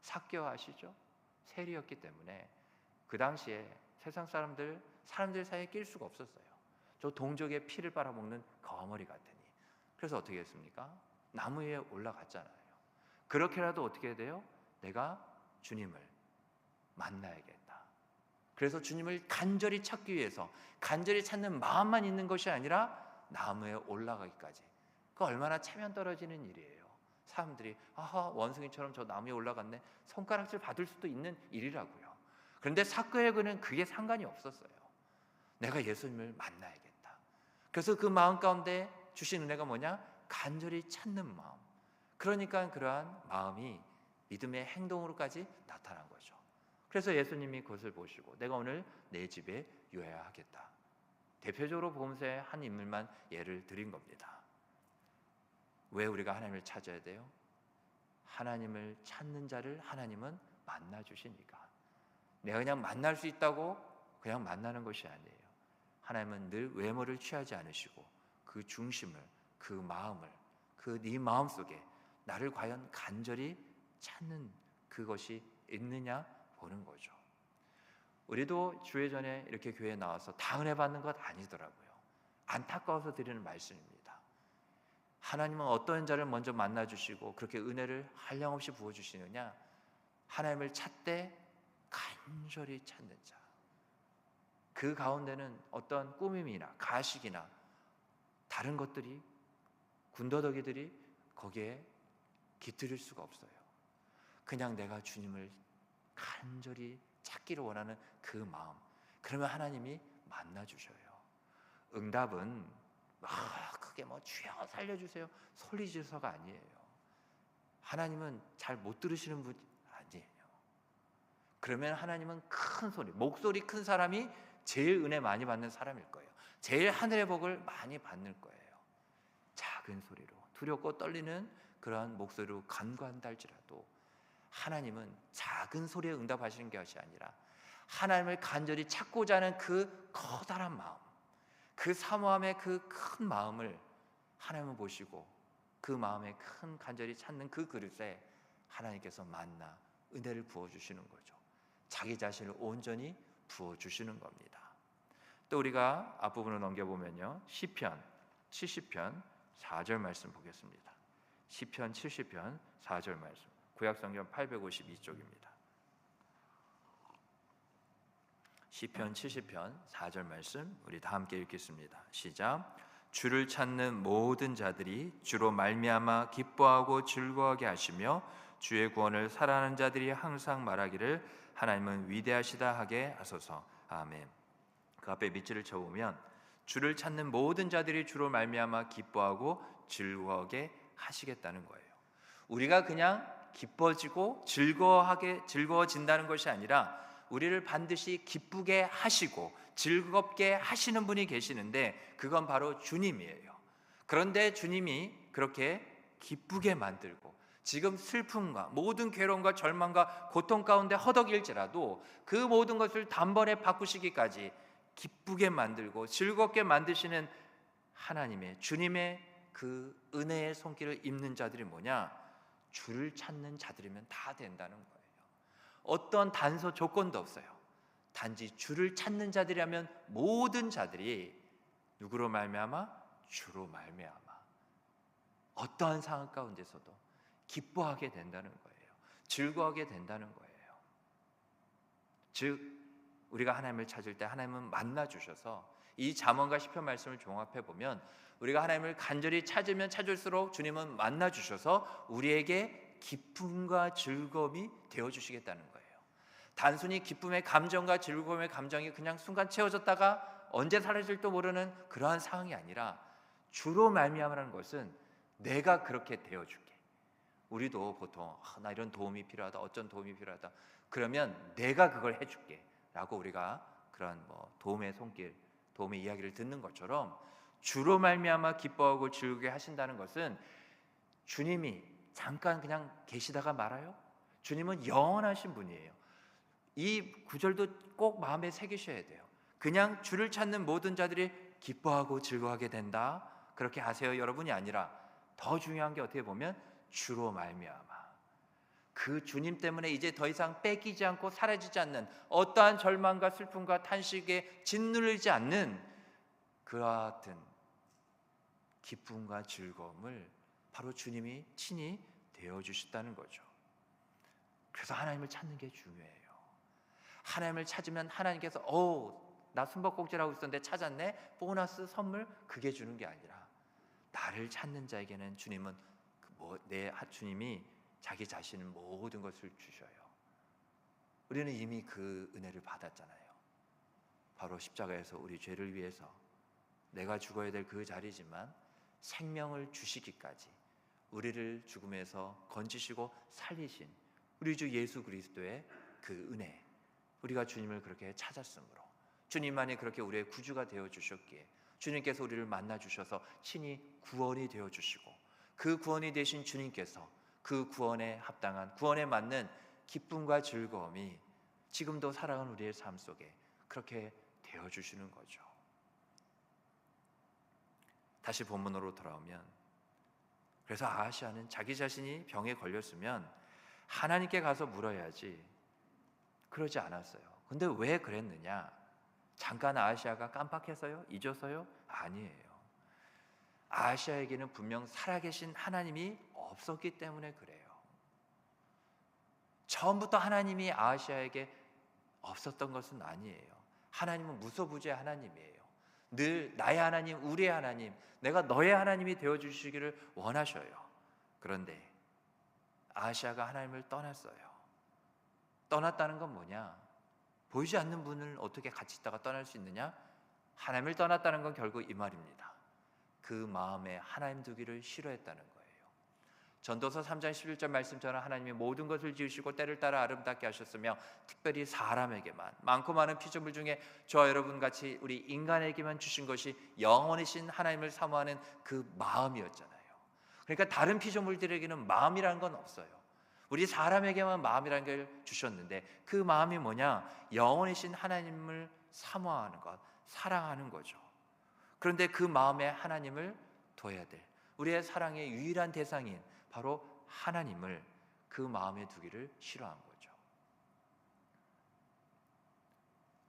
Speaker 2: 삭개오 아시죠? 세리였기 때문에 그 당시에 세상 사람들 사이에 낄 수가 없었어요. 저 동족의 피를 빨아먹는 거머리 같으니. 그래서 어떻게 했습니까? 나무 위에 올라갔잖아요. 그렇게라도 어떻게 해야 돼요? 내가 주님을 만나야겠다. 그래서 주님을 간절히 찾기 위해서, 간절히 찾는 마음만 있는 것이 아니라 나무에 올라가기까지. 그 얼마나 체면 떨어지는 일이에요. 사람들이 아하, 원숭이처럼 저 나무에 올라갔네, 손가락질 받을 수도 있는 일이라고요. 그런데 삭개오에게는 그게 상관이 없었어요. 내가 예수님을 만나야겠다. 그래서 그 마음 가운데 주신 은혜가 뭐냐? 간절히 찾는 마음. 그러니까 그러한 마음이 믿음의 행동으로까지 나타난 거죠. 그래서 예수님이 그것을 보시고 내가 오늘 내 집에 유해야 하겠다. 대표적으로 복음서의 한 인물만 예를 드린 겁니다. 왜 우리가 하나님을 찾아야 돼요? 하나님을 찾는 자를 하나님은 만나 주시니까. 내가 그냥 만날 수 있다고 그냥 만나는 것이 아니에요. 하나님은 늘 외모를 취하지 않으시고 그 중심을, 그 마음을, 그 네 마음 속에 나를 과연 간절히 찾는 그것이 있느냐 보는 거죠. 우리도 주일 전에 이렇게 교회에 나와서 다 은혜 받는 것 아니더라고요. 안타까워서 드리는 말씀입니다. 하나님은 어떤 자를 먼저 만나주시고 그렇게 은혜를 한량없이 부어주시느냐? 하나님을 찾되 간절히 찾는 자. 그 가운데는 어떤 꾸밈이나 가식이나 다른 것들이, 군더더기들이 거기에 깃들일 수가 없어요. 그냥 내가 주님을 간절히 찾기를 원하는 그 마음, 그러면 하나님이 만나주셔요. 응답은 크게 주여 살려주세요 소리 지르서가 아니에요. 하나님은 잘 못 들으시는 분 아니에요. 그러면 하나님은 큰 소리, 목소리 큰 사람이 제일 은혜 많이 받는 사람일 거예요. 제일 하늘의 복을 많이 받는 거예요. 작은 소리로, 두렵고 떨리는 그러한 목소리로 간구한다 할지라도 하나님은 작은 소리에 응답하시는 것이 아니라 하나님을 간절히 찾고자 하는 그 커다란 마음, 그 사모함의 그 큰 마음을 하나님은 보시고 그 마음에 큰 간절히 찾는 그 그릇에 하나님께서 만나 은혜를 부어주시는 거죠. 자기 자신을 온전히 부어주시는 겁니다. 또 우리가 앞부분을 넘겨보면요, 시편 70편 4절 말씀 보겠습니다. 시편 70편 4절 말씀, 구약성경 852쪽입니다. 시편 70편 4절 말씀 우리 다 함께 읽겠습니다. 시작. 주를 찾는 모든 자들이 주로 말미암아 기뻐하고 즐거워하게 하시며 주의 구원을 사랑하는 자들이 항상 말하기를 하나님은 위대하시다 하게 하소서. 아멘. 그 앞에 밑줄을 쳐보면 주를 찾는 모든 자들이 주로 말미암아 기뻐하고 즐거워하게 하시겠다는 거예요. 우리가 그냥 기뻐지고 즐거워진다는 것이 아니라 우리를 반드시 기쁘게 하시고 즐겁게 하시는 분이 계시는데 그건 바로 주님이에요. 그런데 주님이 그렇게 기쁘게 만들고 지금 슬픔과 모든 괴로움과 절망과 고통 가운데 허덕일지라도 그 모든 것을 단번에 바꾸시기까지 기쁘게 만들고 즐겁게 만드시는 하나님의, 주님의 그 은혜의 손길을 입는 자들이 뭐냐? 주를 찾는 자들이면 다 된다는 거예요. 어떤 단서 조건도 없어요. 단지 주를 찾는 자들이라면 모든 자들이 누구로 말미암아? 주로 말미암아 어떠한 상황 가운데서도 기뻐하게 된다는 거예요. 즐거워하게 된다는 거예요. 즉 우리가 하나님을 찾을 때 하나님은 만나주셔서 이 잠언과 시편 말씀을 종합해 보면 우리가 하나님을 간절히 찾으면 찾을수록 주님은 만나주셔서 우리에게 기쁨과 즐거움이 되어주시겠다는 거예요. 단순히 기쁨의 감정과 즐거움의 감정이 그냥 순간 채워졌다가 언제 사라질지도 모르는 그러한 상황이 아니라 주로 말미암으라는 것은 내가 그렇게 되어줄게. 우리도 보통 나 이런 도움이 필요하다, 어쩐 도움이 필요하다 그러면 내가 그걸 해줄게 라고 우리가 그런 도움의 손길, 도움의 이야기를 듣는 것처럼 주로 말미암아 기뻐하고 즐겁게 하신다는 것은 주님이 잠깐 그냥 계시다가 말아요? 주님은 영원하신 분이에요. 이 구절도 꼭 마음에 새기셔야 돼요. 그냥 주를 찾는 모든 자들이 기뻐하고 즐거워하게 된다 그렇게 하세요 여러분이 아니라 더 중요한 게 어떻게 보면 주로 말미암아 그 주님 때문에 이제 더 이상 뺏기지 않고 사라지지 않는 어떠한 절망과 슬픔과 탄식에 짓눌리지 않는 그와 같은 기쁨과 즐거움을 바로 주님이 친히 되어주셨다는 거죠. 그래서 하나님을 찾는 게 중요해요. 하나님을 찾으면 하나님께서 나 숨바꼭질하고 있었는데 찾았네 보너스 선물 그게 주는 게 아니라 나를 찾는 자에게는 주님은 내 주님이 자기 자신의 모든 것을 주셔요. 우리는 이미 그 은혜를 받았잖아요. 바로 십자가에서 우리 죄를 위해서 내가 죽어야 될 그 자리지만 생명을 주시기까지 우리를 죽음에서 건지시고 살리신 우리 주 예수 그리스도의 그 은혜, 우리가 주님을 그렇게 찾았으므로 주님만이 그렇게 우리의 구주가 되어주셨기에 주님께서 우리를 만나주셔서 친히 구원이 되어주시고 그 구원이 되신 주님께서 그 구원에 합당한, 구원에 맞는 기쁨과 즐거움이 지금도 살아가는 우리의 삶 속에 그렇게 되어주시는 거죠. 다시 본문으로 돌아오면 그래서 아하시아는 자기 자신이 병에 걸렸으면 하나님께 가서 물어야지 그러지 않았어요. 근데 왜 그랬느냐? 잠깐 아하시아가 깜빡해서요? 잊어서요? 아니에요. 아시아에게는 분명 살아계신 하나님이 없었기 때문에 그래요. 처음부터 하나님이 아시아에게 없었던 것은 아니에요. 하나님은 무소부지의 하나님이에요. 늘 나의 하나님, 우리의 하나님, 내가 너의 하나님이 되어주시기를 원하셔요. 그런데 아시아가 하나님을 떠났어요. 떠났다는 건 뭐냐? 보이지 않는 분을 어떻게 같이 있다가 떠날 수 있느냐? 하나님을 떠났다는 건 결국 이 말입니다. 그 마음에 하나님 두기를 싫어했다는 거예요. 전도서 3장 11절 말씀처럼 하나님이 모든 것을 지으시고 때를 따라 아름답게 하셨으며 특별히 사람에게만, 많고 많은 피조물 중에 저와 여러분 같이 우리 인간에게만 주신 것이 영원이신 하나님을 사모하는 그 마음이었잖아요. 그러니까 다른 피조물들에게는 마음이라는 건 없어요. 우리 사람에게만 마음이라는 걸 주셨는데 그 마음이 뭐냐? 영원이신 하나님을 사모하는 것, 사랑하는 거죠. 그런데 그 마음에 하나님을 둬야 될, 우리의 사랑의 유일한 대상인 바로 하나님을 그 마음에 두기를 싫어한 거죠.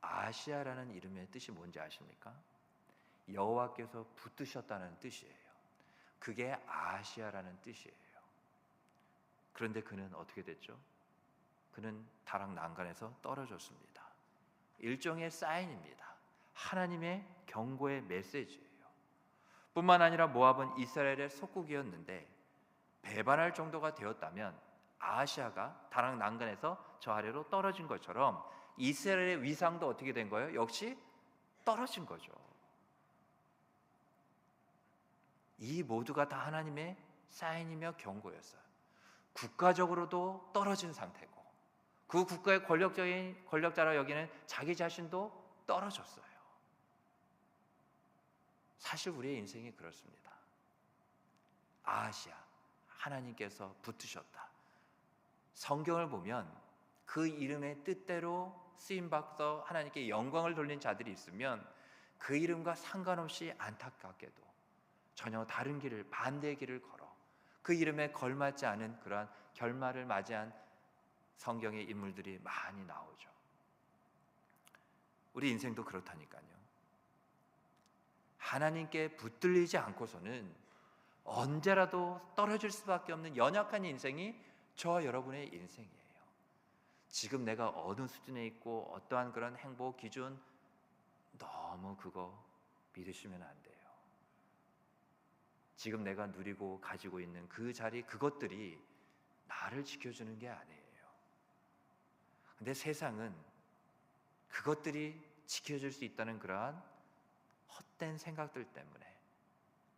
Speaker 2: 아시아라는 이름의 뜻이 뭔지 아십니까? 여호와께서 붙드셨다는 뜻이에요. 그게 아시아라는 뜻이에요. 그런데 그는 어떻게 됐죠? 그는 다락 난간에서 떨어졌습니다. 일종의 사인입니다. 하나님의 경고의 메시지예요. 뿐만 아니라 모압은 이스라엘의 속국이었는데 배반할 정도가 되었다면 아시아가 다락 난간에서 저 아래로 떨어진 것처럼 이스라엘의 위상도 어떻게 된 거예요? 역시 떨어진 거죠. 이 모두가 다 하나님의 사인이며 경고였어요. 국가적으로도 떨어진 상태고 그 국가의 권력자라 여기는 자기 자신도 떨어졌어요. 사실 우리의 인생이 그렇습니다. 아시아, 하나님께서 붙으셨다. 성경을 보면 그 이름의 뜻대로 쓰임받아서 하나님께 영광을 돌린 자들이 있으면 그 이름과 상관없이 안타깝게도 전혀 다른 길을, 반대의 길을 걸어 그 이름에 걸맞지 않은 그러한 결말을 맞이한 성경의 인물들이 많이 나오죠. 우리 인생도 그렇다니까요. 하나님께 붙들리지 않고서는 언제라도 떨어질 수밖에 없는 연약한 인생이 저와 여러분의 인생이에요. 지금 내가 어느 수준에 있고 어떠한 그런 행복 기준 너무 그거 믿으시면 안 돼요. 지금 내가 누리고 가지고 있는 그 자리, 그것들이 나를 지켜주는 게 아니에요. 근데 세상은 그것들이 지켜줄 수 있다는 그러한 헛된 생각들 때문에,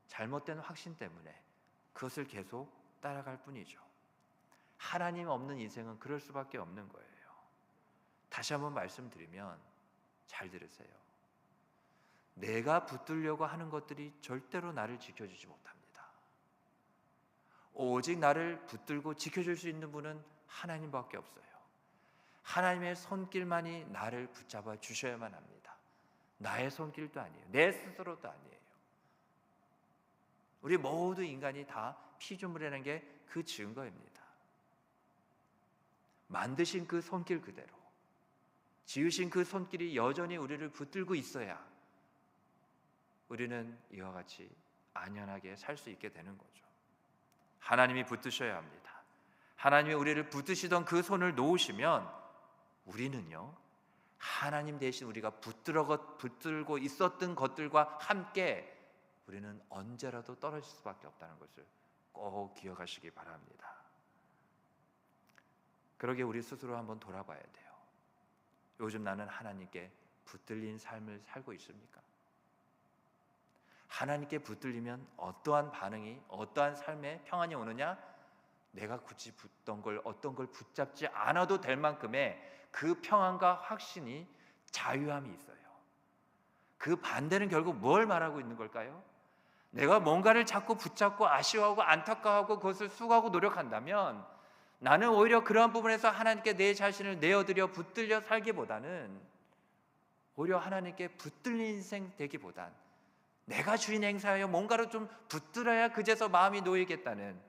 Speaker 2: 잘못된 확신 때문에 그것을 계속 따라갈 뿐이죠. 하나님 없는 인생은 그럴 수밖에 없는 거예요. 다시 한번 말씀드리면 잘 들으세요. 내가 붙들려고 하는 것들이 절대로 나를 지켜주지 못합니다. 오직 나를 붙들고 지켜줄 수 있는 분은 하나님밖에 없어요. 하나님의 손길만이 나를 붙잡아 주셔야만 합니다. 나의 손길도 아니에요. 내 스스로도 아니에요. 우리 모두 인간이 다 피조물이라는 게 그 증거입니다. 만드신 그 손길 그대로, 지으신 그 손길이 여전히 우리를 붙들고 있어야 우리는 이와 같이 안연하게 살 수 있게 되는 거죠. 하나님이 붙드셔야 합니다. 하나님이 우리를 붙드시던 그 손을 놓으시면 우리는요, 하나님 대신 우리가 붙들고 있었던 것들과 함께 우리는 언제라도 떨어질 수밖에 없다는 것을 꼭 기억하시기 바랍니다. 그러게 우리 스스로 한번 돌아봐야 돼요. 요즘 나는 하나님께 붙들린 삶을 살고 있습니까? 하나님께 붙들리면 어떠한 반응이, 어떠한 삶의 평안이 오느냐? 내가 굳이 어떤 걸 붙잡지 않아도 될 만큼의 그 평안과 확신이, 자유함이 있어요. 그 반대는 결국 뭘 말하고 있는 걸까요? 내가 뭔가를 자꾸 붙잡고 아쉬워하고 안타까워하고 그것을 수고하고 노력한다면 나는 오히려 그러한 부분에서 하나님께 내 자신을 내어드려 붙들려 살기보다는, 오히려 하나님께 붙들린 인생 되기보단 내가 주인 행사하여 뭔가를 좀 붙들어야 그제서 마음이 놓이겠다는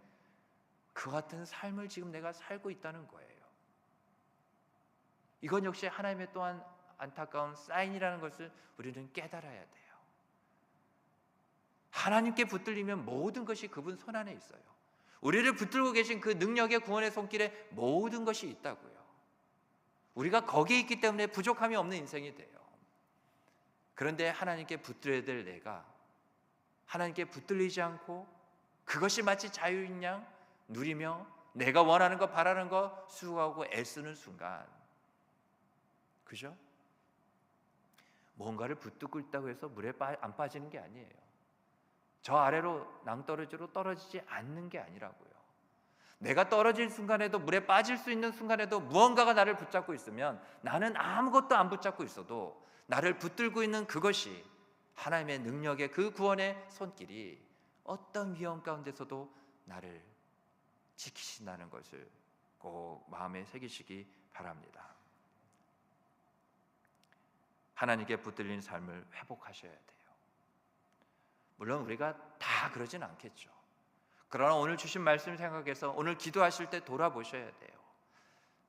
Speaker 2: 그 같은 삶을 지금 내가 살고 있다는 거예요. 이건 역시 하나님의 또한 안타까운 사인이라는 것을 우리는 깨달아야 돼요. 하나님께 붙들리면 모든 것이 그분 손 안에 있어요. 우리를 붙들고 계신 그 능력의 구원의 손길에 모든 것이 있다고요. 우리가 거기에 있기 때문에 부족함이 없는 인생이 돼요. 그런데 하나님께 붙들어야 될 내가 하나님께 붙들리지 않고 그것이 마치 자유인 양 누리며 내가 원하는 것 바라는 것 수고하고 애쓰는 순간, 그죠? 뭔가를 붙들고 있다고 해서 물에 안 빠지는 게 아니에요. 저 아래로 낭떠러지로 떨어지지 않는 게 아니라고요. 내가 떨어질 순간에도, 물에 빠질 수 있는 순간에도 무언가가 나를 붙잡고 있으면, 나는 아무것도 안 붙잡고 있어도 나를 붙들고 있는 그것이 하나님의 능력의 그 구원의 손길이 어떤 위험 가운데서도 나를 지키신다는 것을 꼭 마음에 새기시기 바랍니다. 하나님께 붙들린 삶을 회복하셔야 돼요. 물론 우리가 다 그러진 않겠죠. 그러나 오늘 주신 말씀 생각해서 오늘 기도하실 때 돌아보셔야 돼요.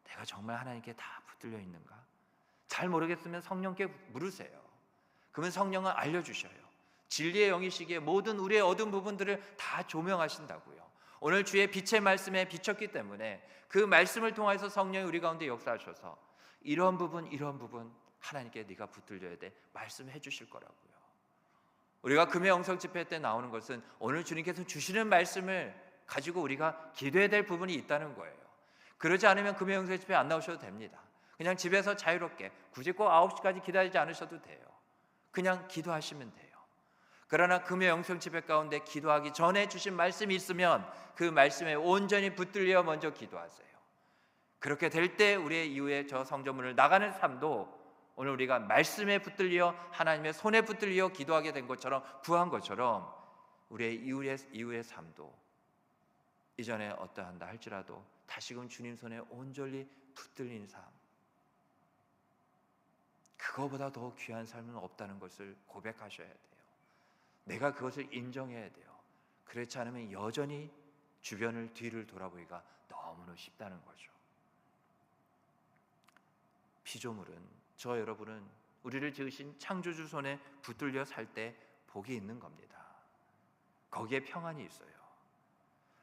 Speaker 2: 내가 정말 하나님께 다 붙들려 있는가? 잘 모르겠으면 성령께 물으세요. 그러면 성령은 알려주셔요. 진리의 영이시기에 모든 우리의 어두운 부분들을 다 조명하신다고요. 오늘 주의 빛의 말씀에 비쳤기 때문에 그 말씀을 통해서 성령이 우리 가운데 역사하셔서 이런 부분 하나님께 네가 붙들려야 돼 말씀해 주실 거라고요. 우리가 금요 영성 집회 때 나오는 것은 오늘 주님께서 주시는 말씀을 가지고 우리가 기도해야 될 부분이 있다는 거예요. 그러지 않으면 금요 영성 집회 안 나오셔도 됩니다. 그냥 집에서 자유롭게 굳이 꼭 9시까지 기다리지 않으셔도 돼요. 그냥 기도하시면 돼요. 그러나 금요 영성 집회 가운데 기도하기 전에 주신 말씀이 있으면 그 말씀에 온전히 붙들려 먼저 기도하세요. 그렇게 될 때 우리의 이후에 저 성전문을 나가는 삶도 오늘 우리가 말씀에 붙들려 하나님의 손에 붙들려 기도하게 된 것처럼, 구한 것처럼 우리의 이후의 삶도 이전에 어떠한다 할지라도 다시금 주님 손에 온전히 붙들린 삶, 그거보다 더 귀한 삶은 없다는 것을 고백하셔야 돼요. 내가 그것을 인정해야 돼요. 그렇지 않으면 여전히 주변을 뒤를 돌아보기가 너무나 쉽다는 거죠. 피조물은, 저 여러분은 우리를 지으신 창조주 손에 붙들려 살 때 복이 있는 겁니다. 거기에 평안이 있어요.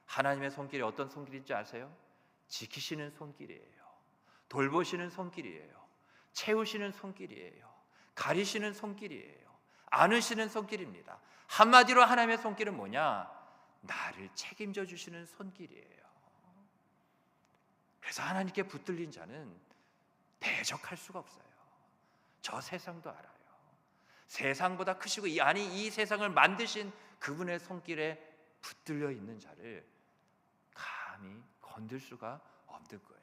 Speaker 2: 하나님의 손길이 어떤 손길인지 아세요? 지키시는 손길이에요. 돌보시는 손길이에요. 채우시는 손길이에요. 가리시는 손길이에요. 안으시는 손길입니다. 한마디로 하나님의 손길은 뭐냐? 나를 책임져 주시는 손길이에요. 그래서 하나님께 붙들린 자는 대적할 수가 없어요. 저 세상도 알아요. 세상보다 크시고 이 세상을 만드신 그분의 손길에 붙들려 있는 자를 감히 건들 수가 없는 거예요.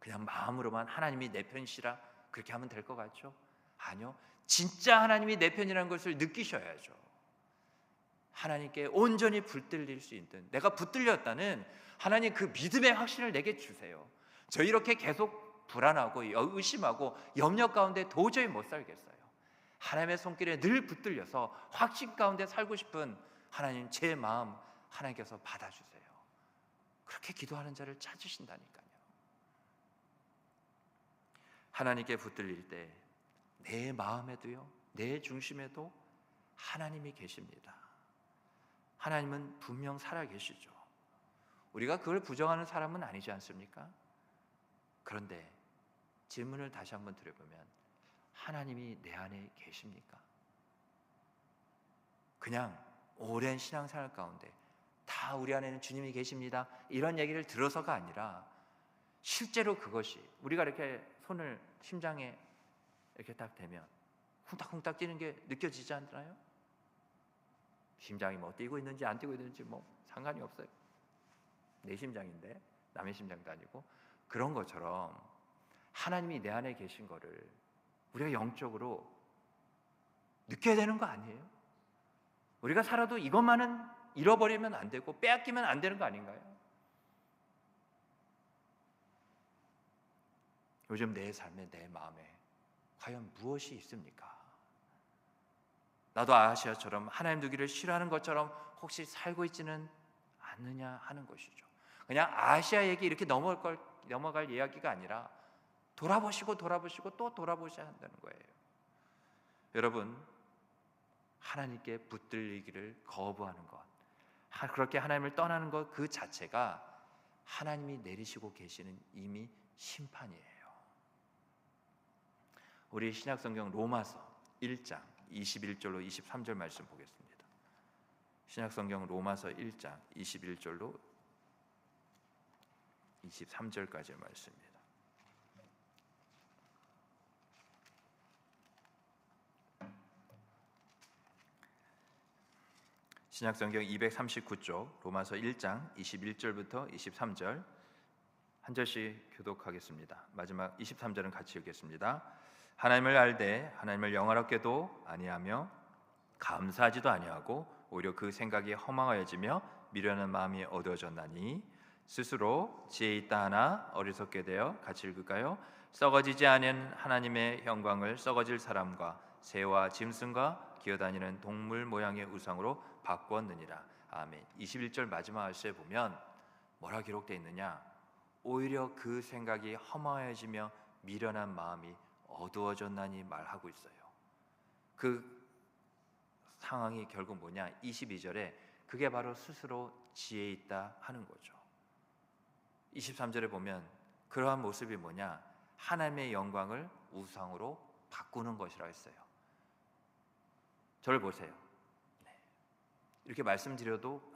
Speaker 2: 그냥 마음으로만 하나님이 내 편이시라 그렇게 하면 될 것 같죠? 아니요. 진짜 하나님이 내 편이라는 것을 느끼셔야죠. 하나님께 온전히 붙들릴 수 있는, 내가 붙들렸다는 하나님 그 믿음의 확신을 내게 주세요. 저 이렇게 계속 불안하고 의심하고 염려 가운데 도저히 못 살겠어요. 하나님의 손길에 늘 붙들려서 확신 가운데 살고 싶은 하나님, 제 마음 하나님께서 받아주세요. 그렇게 기도하는 자를 찾으신다니까요. 하나님께 붙들릴 때 내 마음에도요, 내 중심에도 하나님이 계십니다. 하나님은 분명 살아계시죠. 우리가 그걸 부정하는 사람은 아니지 않습니까? 그런데 질문을 다시 한번 드려보면, 하나님이 내 안에 계십니까? 그냥 오랜 신앙생활 가운데 다 우리 안에는 주님이 계십니다 이런 얘기를 들어서가 아니라 실제로 그것이 우리가 이렇게 손을 심장에 이렇게 딱 대면 쿵딱쿵딱 뛰는 게 느껴지지 않나요? 심장이 뭐 뛰고 있는지 안 뛰고 있는지 뭐 상관이 없어요. 내 심장인데 남의 심장도 아니고. 그런 것처럼 하나님이 내 안에 계신 거를 우리가 영적으로 느껴야 되는 거 아니에요? 우리가 살아도 이것만은 잃어버리면 안 되고 빼앗기면 안 되는 거 아닌가요? 요즘 내 삶에, 내 마음에 과연 무엇이 있습니까? 나도 아시아처럼 하나님 두기를 싫어하는 것처럼 혹시 살고 있지는 않느냐 하는 것이죠. 그냥 아시아 얘기 이렇게 넘어갈 이야기가 아니라 돌아보시고 또 돌아보셔야 한다는 거예요. 여러분, 하나님께 붙들리기를 거부하는 것, 그렇게 하나님을 떠나는 것 그 자체가 하나님이 내리시고 계시는 이미 심판이에요. 우리 신약성경 로마서 1장 21절로 23절 말씀 보겠습니다. 신약성경 로마서 1장 21절로 23절까지의 말씀입니다. 신약성경 239쪽 로마서 1장 21절부터 23절 한 절씩 교독하겠습니다. 마지막 23절은 같이 읽겠습니다. 하나님을 알되 하나님을 영화롭게도 아니하며 감사하지도 아니하고 오히려 그 생각이 허망하여지며 미련한 마음이 어두워졌나니 스스로 지혜 있다 하나 어리석게 되어 같이 읽을까요? 썩어지지 않은 하나님의 영광을 썩어질 사람과 새와 짐승과 기어다니는 동물 모양의 우상으로 바꾸었느니라. 아멘. 21절 마지막 말씀에 보면 뭐라 기록되어 있느냐? 오히려 그 생각이 허망해지며 미련한 마음이 어두워졌나니 말하고 있어요. 그 상황이 결국 뭐냐? 22절에 그게 바로 스스로 지혜 있다 하는 거죠. 23절에 보면 그러한 모습이 뭐냐? 하나님의 영광을 우상으로 바꾸는 것이라 했어요. 저를 보세요. 이렇게 말씀드려도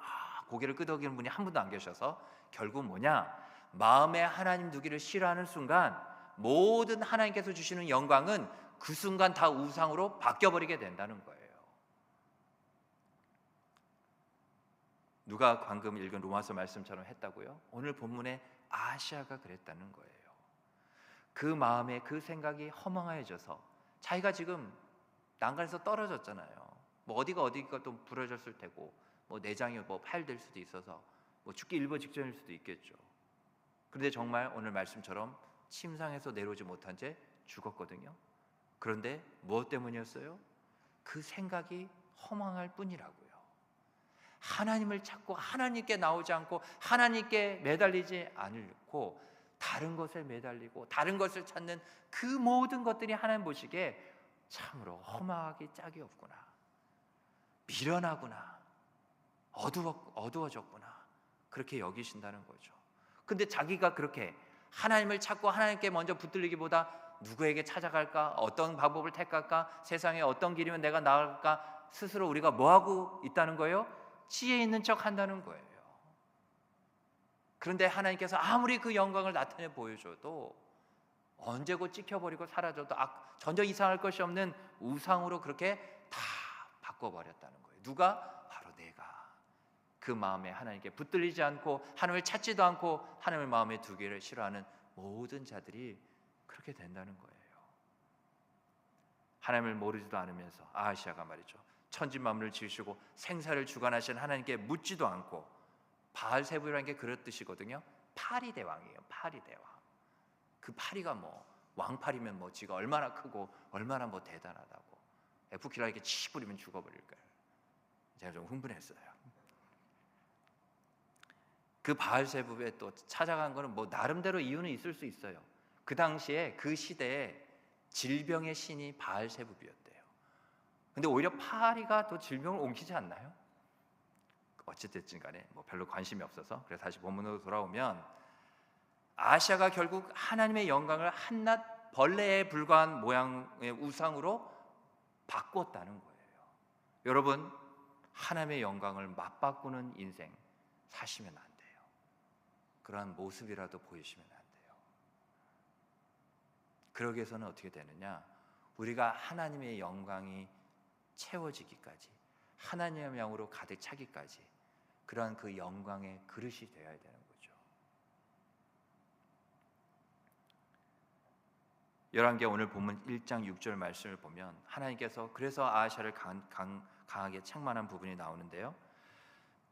Speaker 2: 고개를 끄덕이는 분이 한 분도 안 계셔서 결국 뭐냐? 마음에 하나님 두기를 싫어하는 순간 모든 하나님께서 주시는 영광은 그 순간 다 우상으로 바뀌어버리게 된다는 거예요. 누가 방금 읽은 로마서 말씀처럼 했다고요? 오늘 본문에 아시아가 그랬다는 거예요. 그 마음에 그 생각이 허망해져서 자기가 지금 난간에서 떨어졌잖아요. 뭐 어디가 또 부러졌을 테고 뭐 내장이 뭐 파열될 수도 있어서 뭐 죽기 일보 직전일 수도 있겠죠. 그런데 정말 오늘 말씀처럼 침상에서 내려오지 못한 채 죽었거든요. 그런데 무엇 때문이었어요? 그 생각이 허망할 뿐이라고요. 하나님을 찾고 하나님께 나오지 않고 하나님께 매달리지 않고 다른 것에 매달리고 다른 것을 찾는 그 모든 것들이 하나님 보시기에 참으로 허망하기 짝이 없구나, 미련하구나, 어두워졌구나, 그렇게 여기신다는 거죠. 근데 자기가 그렇게 하나님을 찾고 하나님께 먼저 붙들리기보다 누구에게 찾아갈까, 어떤 방법을 택할까, 세상에 어떤 길이면 내가 나을까, 스스로 우리가 뭐하고 있다는 거예요? 지혜 있는 척 한다는 거예요. 그런데 하나님께서 아무리 그 영광을 나타내 보여줘도 언제 곧 찍혀버리고 사라져도 전혀 이상할 것이 없는 우상으로 그렇게 다 바꿔버렸다는 거예요. 누가? 바로 내가. 그 마음에 하나님께 붙들리지 않고 하나님을 찾지도 않고 하나님을 마음에 두기를 싫어하는 모든 자들이 그렇게 된다는 거예요. 하나님을 모르지도 않으면서 아하시아가 말이죠, 천지만물을 지으시고 생사를 주관하신 하나님께 묻지도 않고, 바알세불이라는 게 그런 뜻이거든요. 파리 대왕이에요. 파리 대왕. 그 파리가 뭐 왕파리면 뭐 지가 얼마나 크고 얼마나 뭐 대단하다고. F킬러에게 치 부리면 죽어버릴 거예요. 제가 좀 흥분했어요. 그 바알세불에 또 찾아간 거는 뭐 나름대로 이유는 있을 수 있어요. 그 당시에 그 시대에 질병의 신이 바알세불이었대요. 근데 오히려 파리가 더 질병을 옮기지 않나요? 어찌됐든 간에 뭐 별로 관심이 없어서. 그래서 다시 본문으로 돌아오면 아시아가 결국 하나님의 영광을 한낱 벌레에 불과한 모양의 우상으로 바꿨다는 거예요. 여러분, 하나님의 영광을 맞바꾸는 인생 사시면 안 돼요. 그러한 모습이라도 보이시면 안 돼요. 그러기 위해서는 어떻게 되느냐? 우리가 하나님의 영광이 채워지기까지, 하나님의 영으로 가득 차기까지 그러한 그 영광의 그릇이 되어야 되는 거죠. 열왕기 오늘 본문 1장 6절 말씀을 보면 하나님께서 그래서 아하시아를 강하게 책망한 부분이 나오는데요.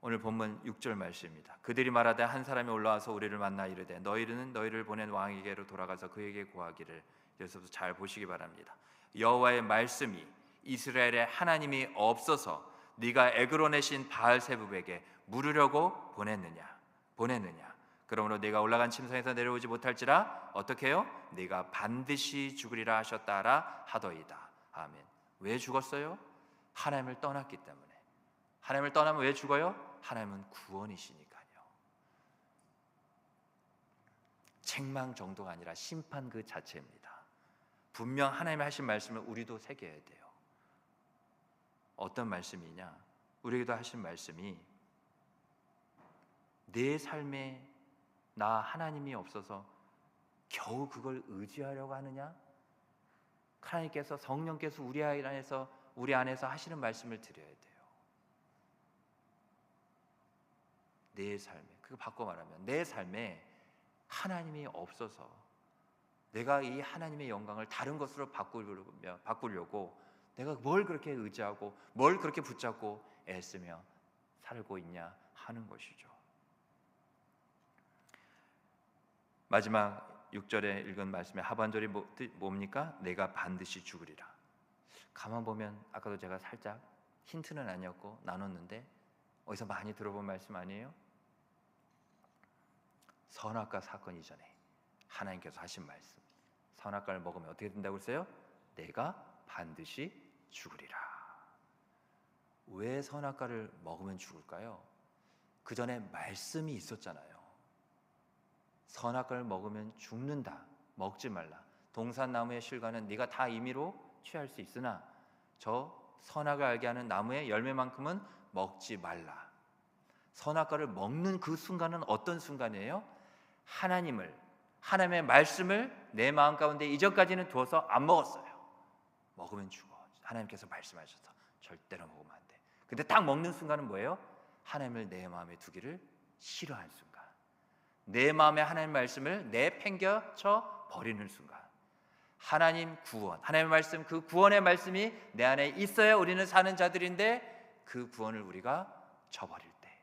Speaker 2: 오늘 본문 6절 말씀입니다. 그들이 말하되 한 사람이 올라와서 우리를 만나 이르되 너희는 너희를 보낸 왕에게로 돌아가서 그에게 고하기를. 여기서부터 잘 보시기 바랍니다. 여호와의 말씀이 이스라엘의 하나님이 없어서 네가 에그론의 바알세불에게 물으려고 보냈느냐. 그러므로 네가 올라간 침상에서 내려오지 못할지라 어떻게 해요? 네가 반드시 죽으리라 하셨다라 하더이다. 아멘. 왜 죽었어요? 하나님을 떠났기 때문에. 하나님을 떠나면 왜 죽어요? 하나님은 구원이시니까요. 책망 정도가 아니라 심판 그 자체입니다. 분명 하나님이 하신 말씀을 우리도 새겨야 돼요. 어떤 말씀이냐? 우리에게도 하신 말씀이 내 삶에 나 하나님이 없어서 겨우 그걸 의지하려고 하느냐? 하나님께서 성령께서 우리 안에서 하시는 말씀을 드려야 돼요. 내 삶에, 그거 바꿔 말하면 내 삶에 하나님이 없어서 내가 이 하나님의 영광을 다른 것으로 바꾸려고 내가 뭘 그렇게 의지하고 뭘 그렇게 붙잡고 애쓰며 살고 있냐 하는 것이죠. 마지막 6절에 읽은 말씀의 하반절이 뭡니까? 내가 반드시 죽으리라. 가만 보면 아까도 제가 살짝 힌트는 아니었고 나눴는데 어디서 많이 들어본 말씀 아니에요? 선악과 사건 이전에 하나님께서 하신 말씀. 선악과를 먹으면 어떻게 된다고 했어요? 내가 반드시 죽으리라. 왜 선악과를 먹으면 죽을까요? 그 전에 말씀이 있었잖아요. 선악과를 먹으면 죽는다. 먹지 말라. 동산나무의 실과는 네가 다 임의로 취할 수 있으나 저 선악을 알게 하는 나무의 열매만큼은 먹지 말라. 선악과를 먹는 그 순간은 어떤 순간이에요? 하나님의 말씀을 내 마음 가운데 이전까지는 두어서 안 먹었어요. 먹으면 죽어. 하나님께서 말씀하셔서 절대로 먹으면 안 돼. 근데 딱 먹는 순간은 뭐예요? 하나님을 내 마음에 두기를 싫어하는 순간. 내 마음에 하나님 말씀을 내팽겨쳐 버리는 순간. 하나님 구원, 하나님의 말씀, 그 구원의 말씀이 내 안에 있어야 우리는 사는 자들인데 그 구원을 우리가 저버릴 때,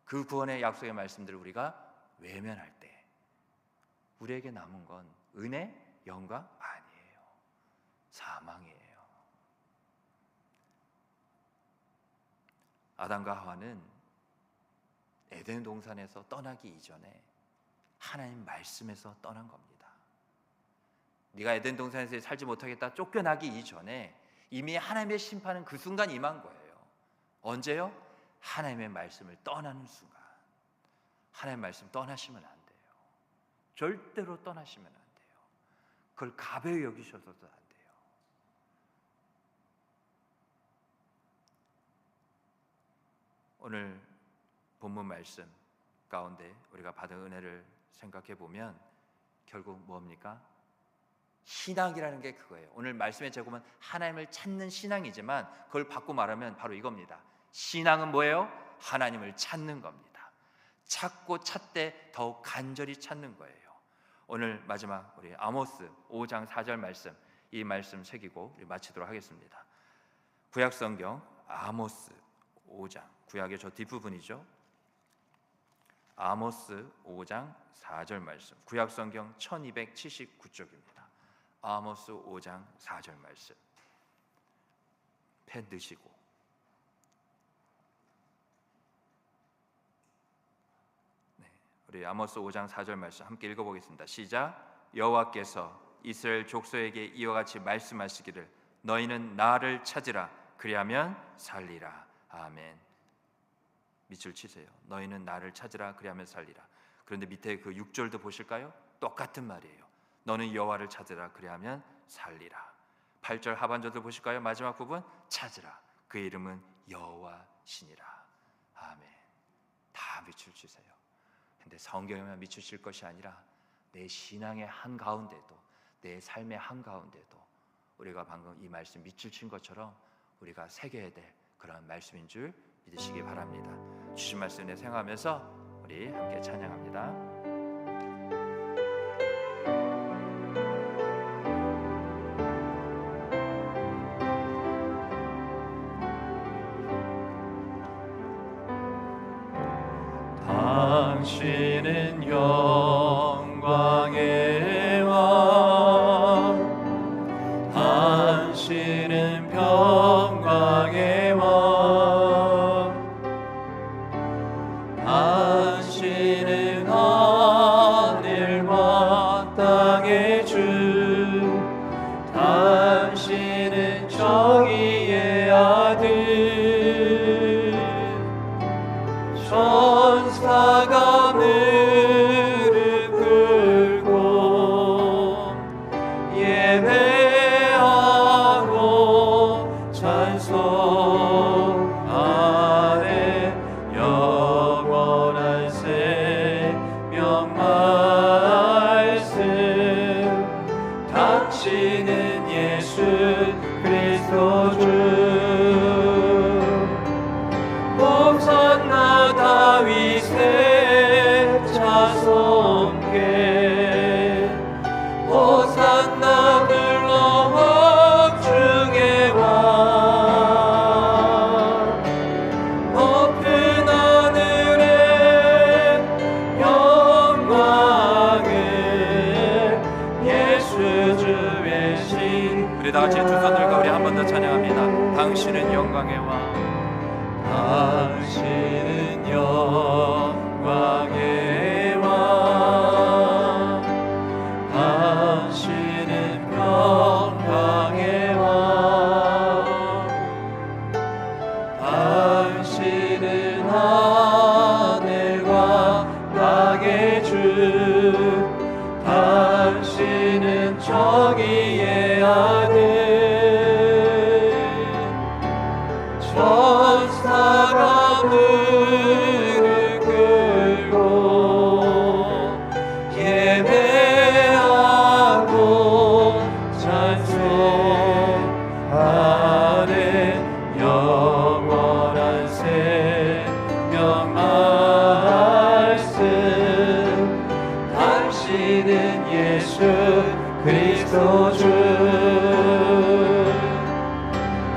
Speaker 2: 그 구원의 약속의 말씀들을 우리가 외면할 때 우리에게 남은 건 은혜, 영광 아니에요. 사망이에요. 아담과 하와는 에덴 동산에서 떠나기 이전에 하나님 말씀에서 떠난 겁니다. 네가 에덴 동산에서 살지 못하겠다 쫓겨나기 이전에 이미 하나님의 심판은 그 순간 임한 거예요. 언제요? 하나님의 말씀을 떠나는 순간. 하나님의 말씀 떠나시면 안 돼요. 절대로 떠나시면 안 돼요. 그걸 가벼이 여기셔서도 안 돼요. 오늘 본문 말씀 가운데 우리가 받은 은혜를 생각해 보면 결국 뭡니까? 신앙이라는 게 그거예요. 오늘 말씀의 제목은 하나님을 찾는 신앙이지만 그걸 바꿔 말하면 바로 이겁니다. 신앙은 뭐예요? 하나님을 찾는 겁니다. 찾고 찾되 더욱 간절히 찾는 거예요. 오늘 마지막 우리 아모스 5장 4절 말씀, 이 말씀 새기고 우리 마치도록 하겠습니다. 구약 성경 아모스 5장, 구약의 저 뒷부분이죠. 아모스 5장 4절 말씀, 구약 성경 1279쪽입니다. 아모스 5장 4절 말씀 펜 드시고 우리 아모스 5장 4절 말씀 함께 읽어보겠습니다. 시작. 여호와께서 이스라엘 족속에게 이와 같이 말씀하시기를 너희는 나를 찾으라 그리하면 살리라. 아멘. 밑줄 치세요. 너희는 나를 찾으라 그리하면 살리라. 그런데 밑에 그 6절도 보실까요? 똑같은 말이에요. 너는 여호와를 찾으라 그리하면 살리라. 8절 하반절도 보실까요? 마지막 부분 찾으라 그 이름은 여호와시니라. 아멘. 다 밑줄 치세요. 근데 성경에만 미치실 것이 아니라 내 신앙의 한가운데도 내 삶의 한가운데도 우리가 방금 이 말씀 밑줄 친 것처럼 우리가 새겨야 될 그런 말씀인 줄 믿으시기 바랍니다. 주신 말씀에 생각하면서 우리 함께 찬양합니다. 당신은 영광의 왕, 당신은 평강의 왕, 당신은 하늘과 땅의 주, 당신은 정의의 우리 다 같이 두 손들과 우리 한 번 더 찬양합니다. 당신은 영광의 왕, 당신은 영광의 왕, 당신은 평강의 왕, 당신은 하늘과 땅의 주, 당신은 정의의 아들, 천사가 무릎 꿇고 예배하고 찬송하는 영원한 생명 말씀, 당신은 예수 그리스도 주,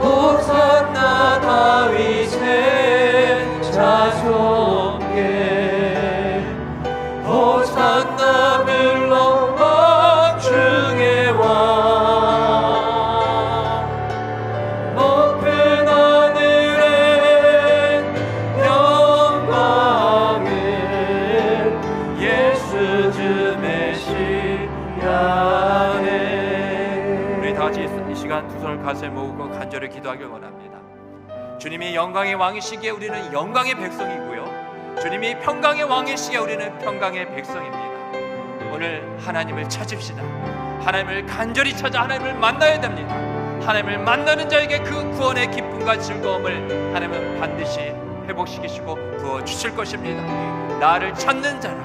Speaker 2: 호산나 다윗의 자손께, 호산나 물론 왕 중의 왕, 높은 하늘엔 영광을 예수 주 메시아네. 우리 다 같이 이 시간 두 손을 가슴에 모으고 간절히 기도하길 원합니다. 주님이 영광의 왕이시기에 우리는 영광의 백성이고요, 주님이 평강의 왕이시기에 우리는 평강의 백성입니다. 오늘 하나님을 찾읍시다. 하나님을 간절히 찾아 하나님을 만나야 됩니다. 하나님을 만나는 자에게 그 구원의 기쁨과 즐거움을 하나님은 반드시 회복시키시고 부어주실 것입니다. 나를 찾는 자라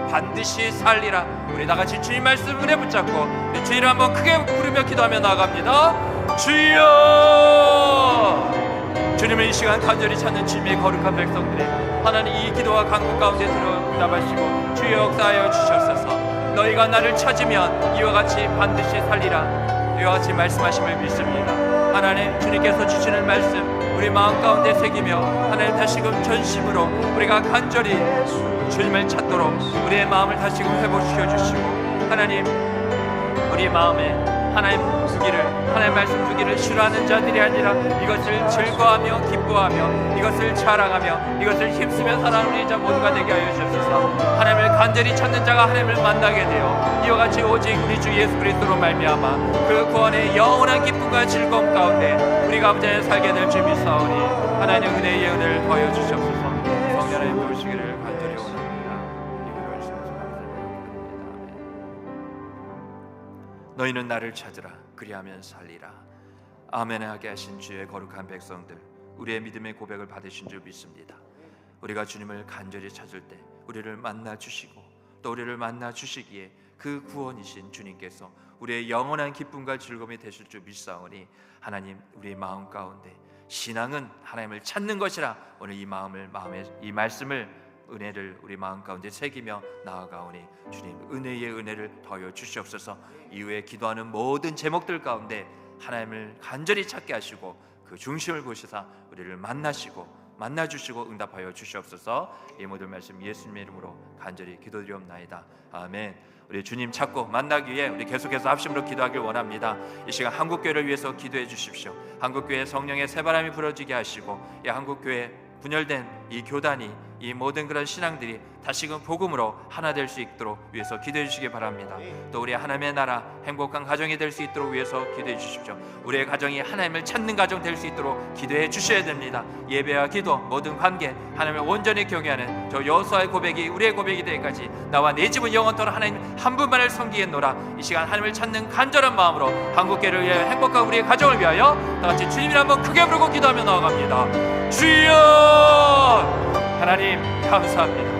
Speaker 2: 반드시 살리라. 우리 다같이 주님 말씀 은혜 붙잡고 우리 주님을 한번 크게 부르며 기도하며 나아갑니다. 주여! 주님을 이 시간 간절히 찾는 주님의 거룩한 백성들이 하나님 이 기도와 간구 가운데 들어답하시고 주여 역사하여 주시옵소서. 너희가 나를 찾으면 이와 같이 반드시 살리라. 이와 같이 말씀하심을 믿습니다. 하나님 주님께서 주시는 말씀 우리 마음 가운데 새기며 하나님 다시금 전심으로 우리가 간절히 주님을 찾도록 우리의 마음을 다시금 회복시켜 주시고, 하나님 우리 마음에 하나님 주기를, 하나님 말씀 주기를 싫어하는 자들이 아니라 이것을 즐거워하며 기뻐하며 이것을 자랑하며 이것을 힘쓰며 살아가는 우리 자 모두가 되게 하여 주옵소서. 하나님을 간절히 찾는 자가 하나님을 만나게 되어 이와 같이 오직 우리 주 예수 그리스도로 말미암아 그 구원의 영원한 기쁨과 즐거움 가운데 우리가 아버지의 살게 될 줄 믿사오니 하나님 은혜의 은혜를 더하여 주시옵소서. 성령의 도우시기를 간절히 원합니다. 이기를 주셔서 감사합니다. 너희는 나를 찾으라 그리하면 살리라. 아멘 하게 하신 주의 거룩한 백성들, 우리의 믿음의 고백을 받으신 줄 믿습니다. 우리가 주님을 간절히 찾을 때 우리를 만나 주시고 또 우리를 만나 주시기에 그 구원이신 주님께서 우리의 영원한 기쁨과 즐거움이 되실 줄 믿사오니 하나님 우리의 마음 가운데 신앙은 하나님을 찾는 것이라. 오늘 이 마음에 이 말씀을 은혜를 우리 마음 가운데 새기며 나아가오니 주님 은혜의 은혜를 더하여 주시옵소서. 이후에 기도하는 모든 제목들 가운데 하나님을 간절히 찾게 하시고 그 중심을 보시사 우리를 만나주시고 응답하여 주시옵소서. 이 모든 말씀 예수님의 이름으로 간절히 기도드리옵나이다. 아멘. 우리 주님 찾고 만나기 위해 우리 계속해서 합심으로 기도하길 원합니다. 이 시간 한국교회를 위해서 기도해 주십시오. 한국교회 성령의 새바람이 불어지게 하시고 이 한국교회 분열된 이 교단이 이 모든 그런 신앙들이 다시금 복음으로 하나 될 수 있도록 위해서 기도해 주시기 바랍니다. 또 우리 하나님의 나라 행복한 가정이 될 수 있도록 위해서 기도해 주십시오. 우리의 가정이 하나님을 찾는 가정 될 수 있도록 기도해 주셔야 됩니다. 예배와 기도 모든 관계 하나님을 온전히 경외하는 저 여호수아의 고백이 우리의 고백이 되기까지 나와 내 집은 영원토록 하나님 한 분만을 섬기겠노라. 이 시간 하나님을 찾는 간절한 마음으로 한국교회를 위하여 행복한 우리의 가정을 위하여 다같이 주님을 한번 크게 부르고 기도하며 나아갑니다. 주여! 하나님 감사합니다.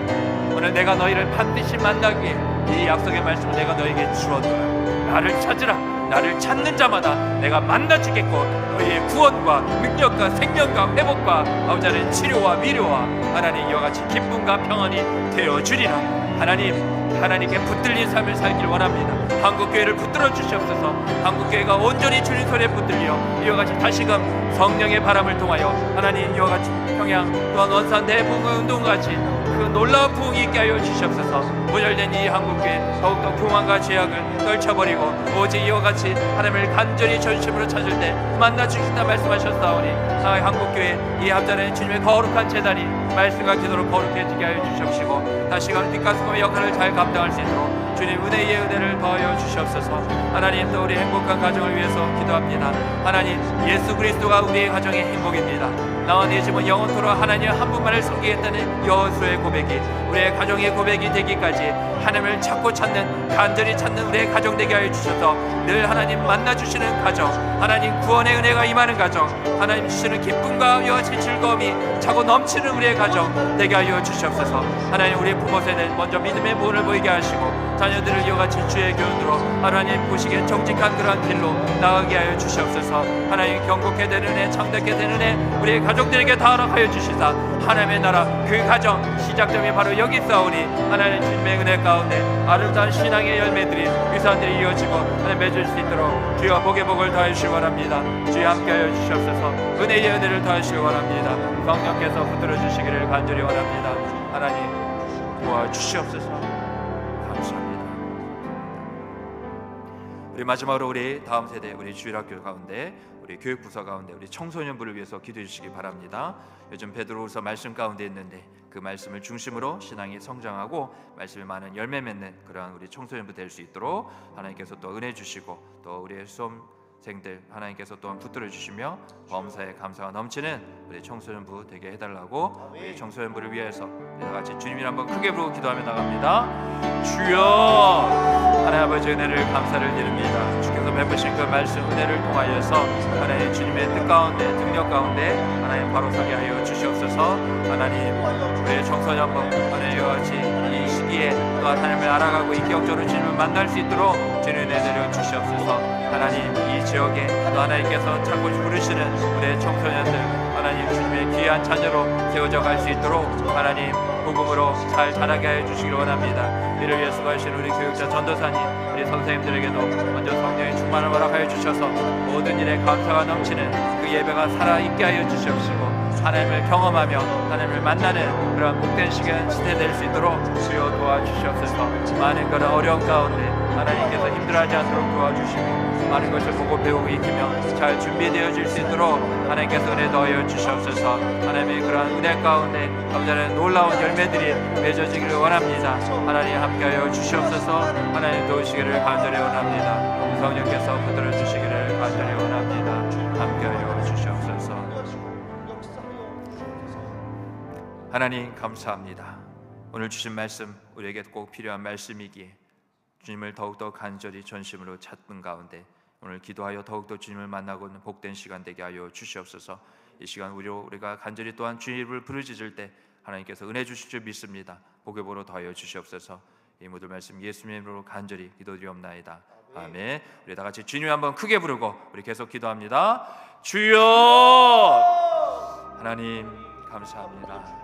Speaker 2: 오늘 내가 너희를 반드시 만나기 위해 이 약속의 말씀을 내가 너에게 주었노라. 나를 찾으라. 나를 찾는 자마다 내가 만나주겠고 너희의 구원과 능력과 생명과 회복과 아버지 하나님 치료와 위로와 하나님 이와 같이 기쁨과 평안이 되어주리라. 하나님께 붙들린 삶을 살길 원합니다. 한국교회를 붙들어 주시옵소서. 한국교회가 온전히 주님 손에 붙들려 이와 같이 다시금 성령의 바람을 통하여 하나님 이와 같이 평양 또한 원산 대붕의 운동같이 그 그 놀라운 부흥이 있게 하여 주시옵소서. 분열된 이 한국교회 더욱더 교만과 죄악을 떨쳐버리고 오직 이와 같이 하나님을 간절히 전심으로 찾을 때 만나 주신다 말씀하셨사오니 한국교회 이 앞자리에 주님의 거룩한 제단이 말씀과 기도로 거룩해지게 하여 주시옵시고 다시금 빛과 소금의 역할을 잘 감당할 수 있도록 주님 은혜의 은혜를 더하여 주시옵소서. 하나님 또 우리 행복한 가정을 위해서 기도합니다. 하나님 예수 그리스도가 우리의 가정의 행복입니다. 나와 네 집은 영원토록 하나님 한 분만을 섬기겠다는 여호수아의 고백이 우리의 가정의 고백이 되기까지 하나님을 찾고 찾는 간절히 찾는 우리의 가정 되게 하여 주셔서 늘 하나님 만나주시는 가정, 하나님 구원의 은혜가 임하는 가정, 하나님 주시는 기쁨과 이와 같이 즐거움이 차고 넘치는 우리의 가정 되게 하여 주시옵소서. 하나님 우리 부모 세대는 먼저 믿음의 본을 보이게 하시고 자녀들을 이와 같이 주의 교훈으로 하나님 보시기에 정직한 그러한 길로 나가게 하여 주시옵소서. 하나님 경고케 되는 은혜, 창대케 되는 은혜 우리의 가족들에게 다 허락하여 주시사 하나님의 나라 그 가정 시작점이 바로 여기 있사오니 하나님 주님의 은혜 가운데 아름다운 신앙의 열매들이 유산들이 이어지고 하나님 맺을 수 있도록 주여 복의 복을 더해 주시기 바랍니다. 주여 함께하여 주시옵소서. 은혜의 은혜를 더해 주시기 바랍니다. 성령께서 붙들어 주시기를 간절히 원합니다. 하나님 도와주시옵소서. 감사합니다. 우리 마지막으로 우리 다음 세대 우리 주일학교 가운데 우리 교육부서 가운데 우리 청소년부를 위해서 기도해 주시기 바랍니다. 요즘 베드로후서 말씀 가운데 있는데 그 말씀을 중심으로 신앙이 성장하고 말씀이 많은 열매 맺는 그러한 우리 청소년부 될 수 있도록 하나님께서 또 은혜 주시고 또 우리의 수험생들 하나님께서 또한 붙들어 주시며 범사에 감사가 넘치는 우리 청소년부 되게 해달라고 우리 청소년부를 위해서 다 같이 주님을 한번 크게 부르고 기도하며 나갑니다. 주여 하나님 아버지 은혜를 감사를 드립니다. 주께서 베푸신 그 말씀 은혜를 통하여서 하나님 주님의 뜻 가운데 능력 가운데 하나님 바로 서게 하여 주시옵소서. 하나님 우리의 청소년부 하나님 이와 같이 이 시기에 또한 하나님을 알아가고 인격적으로 주님을 만날 수 있도록 주님의 은혜를 주시옵소서. 하나님 이 지역에 또 하나님께서 찾고 부르시는 우리의 청소년들 하나님 주님의 귀한 자녀로 세워져 갈 수 있도록 하나님 복음으로 잘 자라게 하여 주시기를 원합니다. 이를 위해 수고하신 우리 교육자 전도사님 우리 선생님들에게도 먼저 성령의 충만을 허락하여 주셔서 모든 일에 감사가 넘치는 그 예배가 살아있게 하여 주시옵시고 하나님을 경험하며 하나님을 만나는 그런 복된 시간 시대 될 수 있도록 주여 도와주시옵소서. 많은 그런 어려움 가운데 하나님께서 힘들어하지 않도록 도와주시고 많은 것을 보고 배우고 익히며 잘 준비되어질 수 있도록 하나님께서 은혜 더하여 주시옵소서. 하나님의 그런 은혜 가운데 감사는 놀라운 열매들이 맺어지기를 원합니다. 하나님 함께하여 주시옵소서. 하나님 도우시기를 간절히 원합니다. 성령께서 붙들어 주시기를 간절히 원합니다. 함께하여 주시옵소서. 하나님 감사합니다. 오늘 주신 말씀 우리에게 꼭 필요한 말씀이기에 주님을 더욱더 간절히 전심으로 찾는 가운데 오늘 기도하여 더욱더 주님을 만나고 있는 복된 시간 되게 하여 주시옵소서. 이 시간 우리가 간절히 또한 주님을 부르짖을 때 하나님께서 은혜 주실 줄 믿습니다. 복의 보로 더하여 주시옵소서. 이 모든 말씀 예수님의 이름으로 간절히 기도드리옵나이다. 아멘. 우리 다 같이 주님 한번 크게 부르고 우리 계속 기도합니다. 주여 하나님 감사합니다.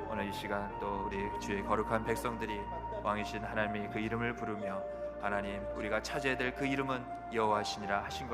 Speaker 2: 오늘 이 시간 또 우리 주의 거룩한 백성들이 왕이신 하나님의 그 이름을 부르며 하나님 우리가 찾아야 될 그 이름은 여호와시니라 하신 것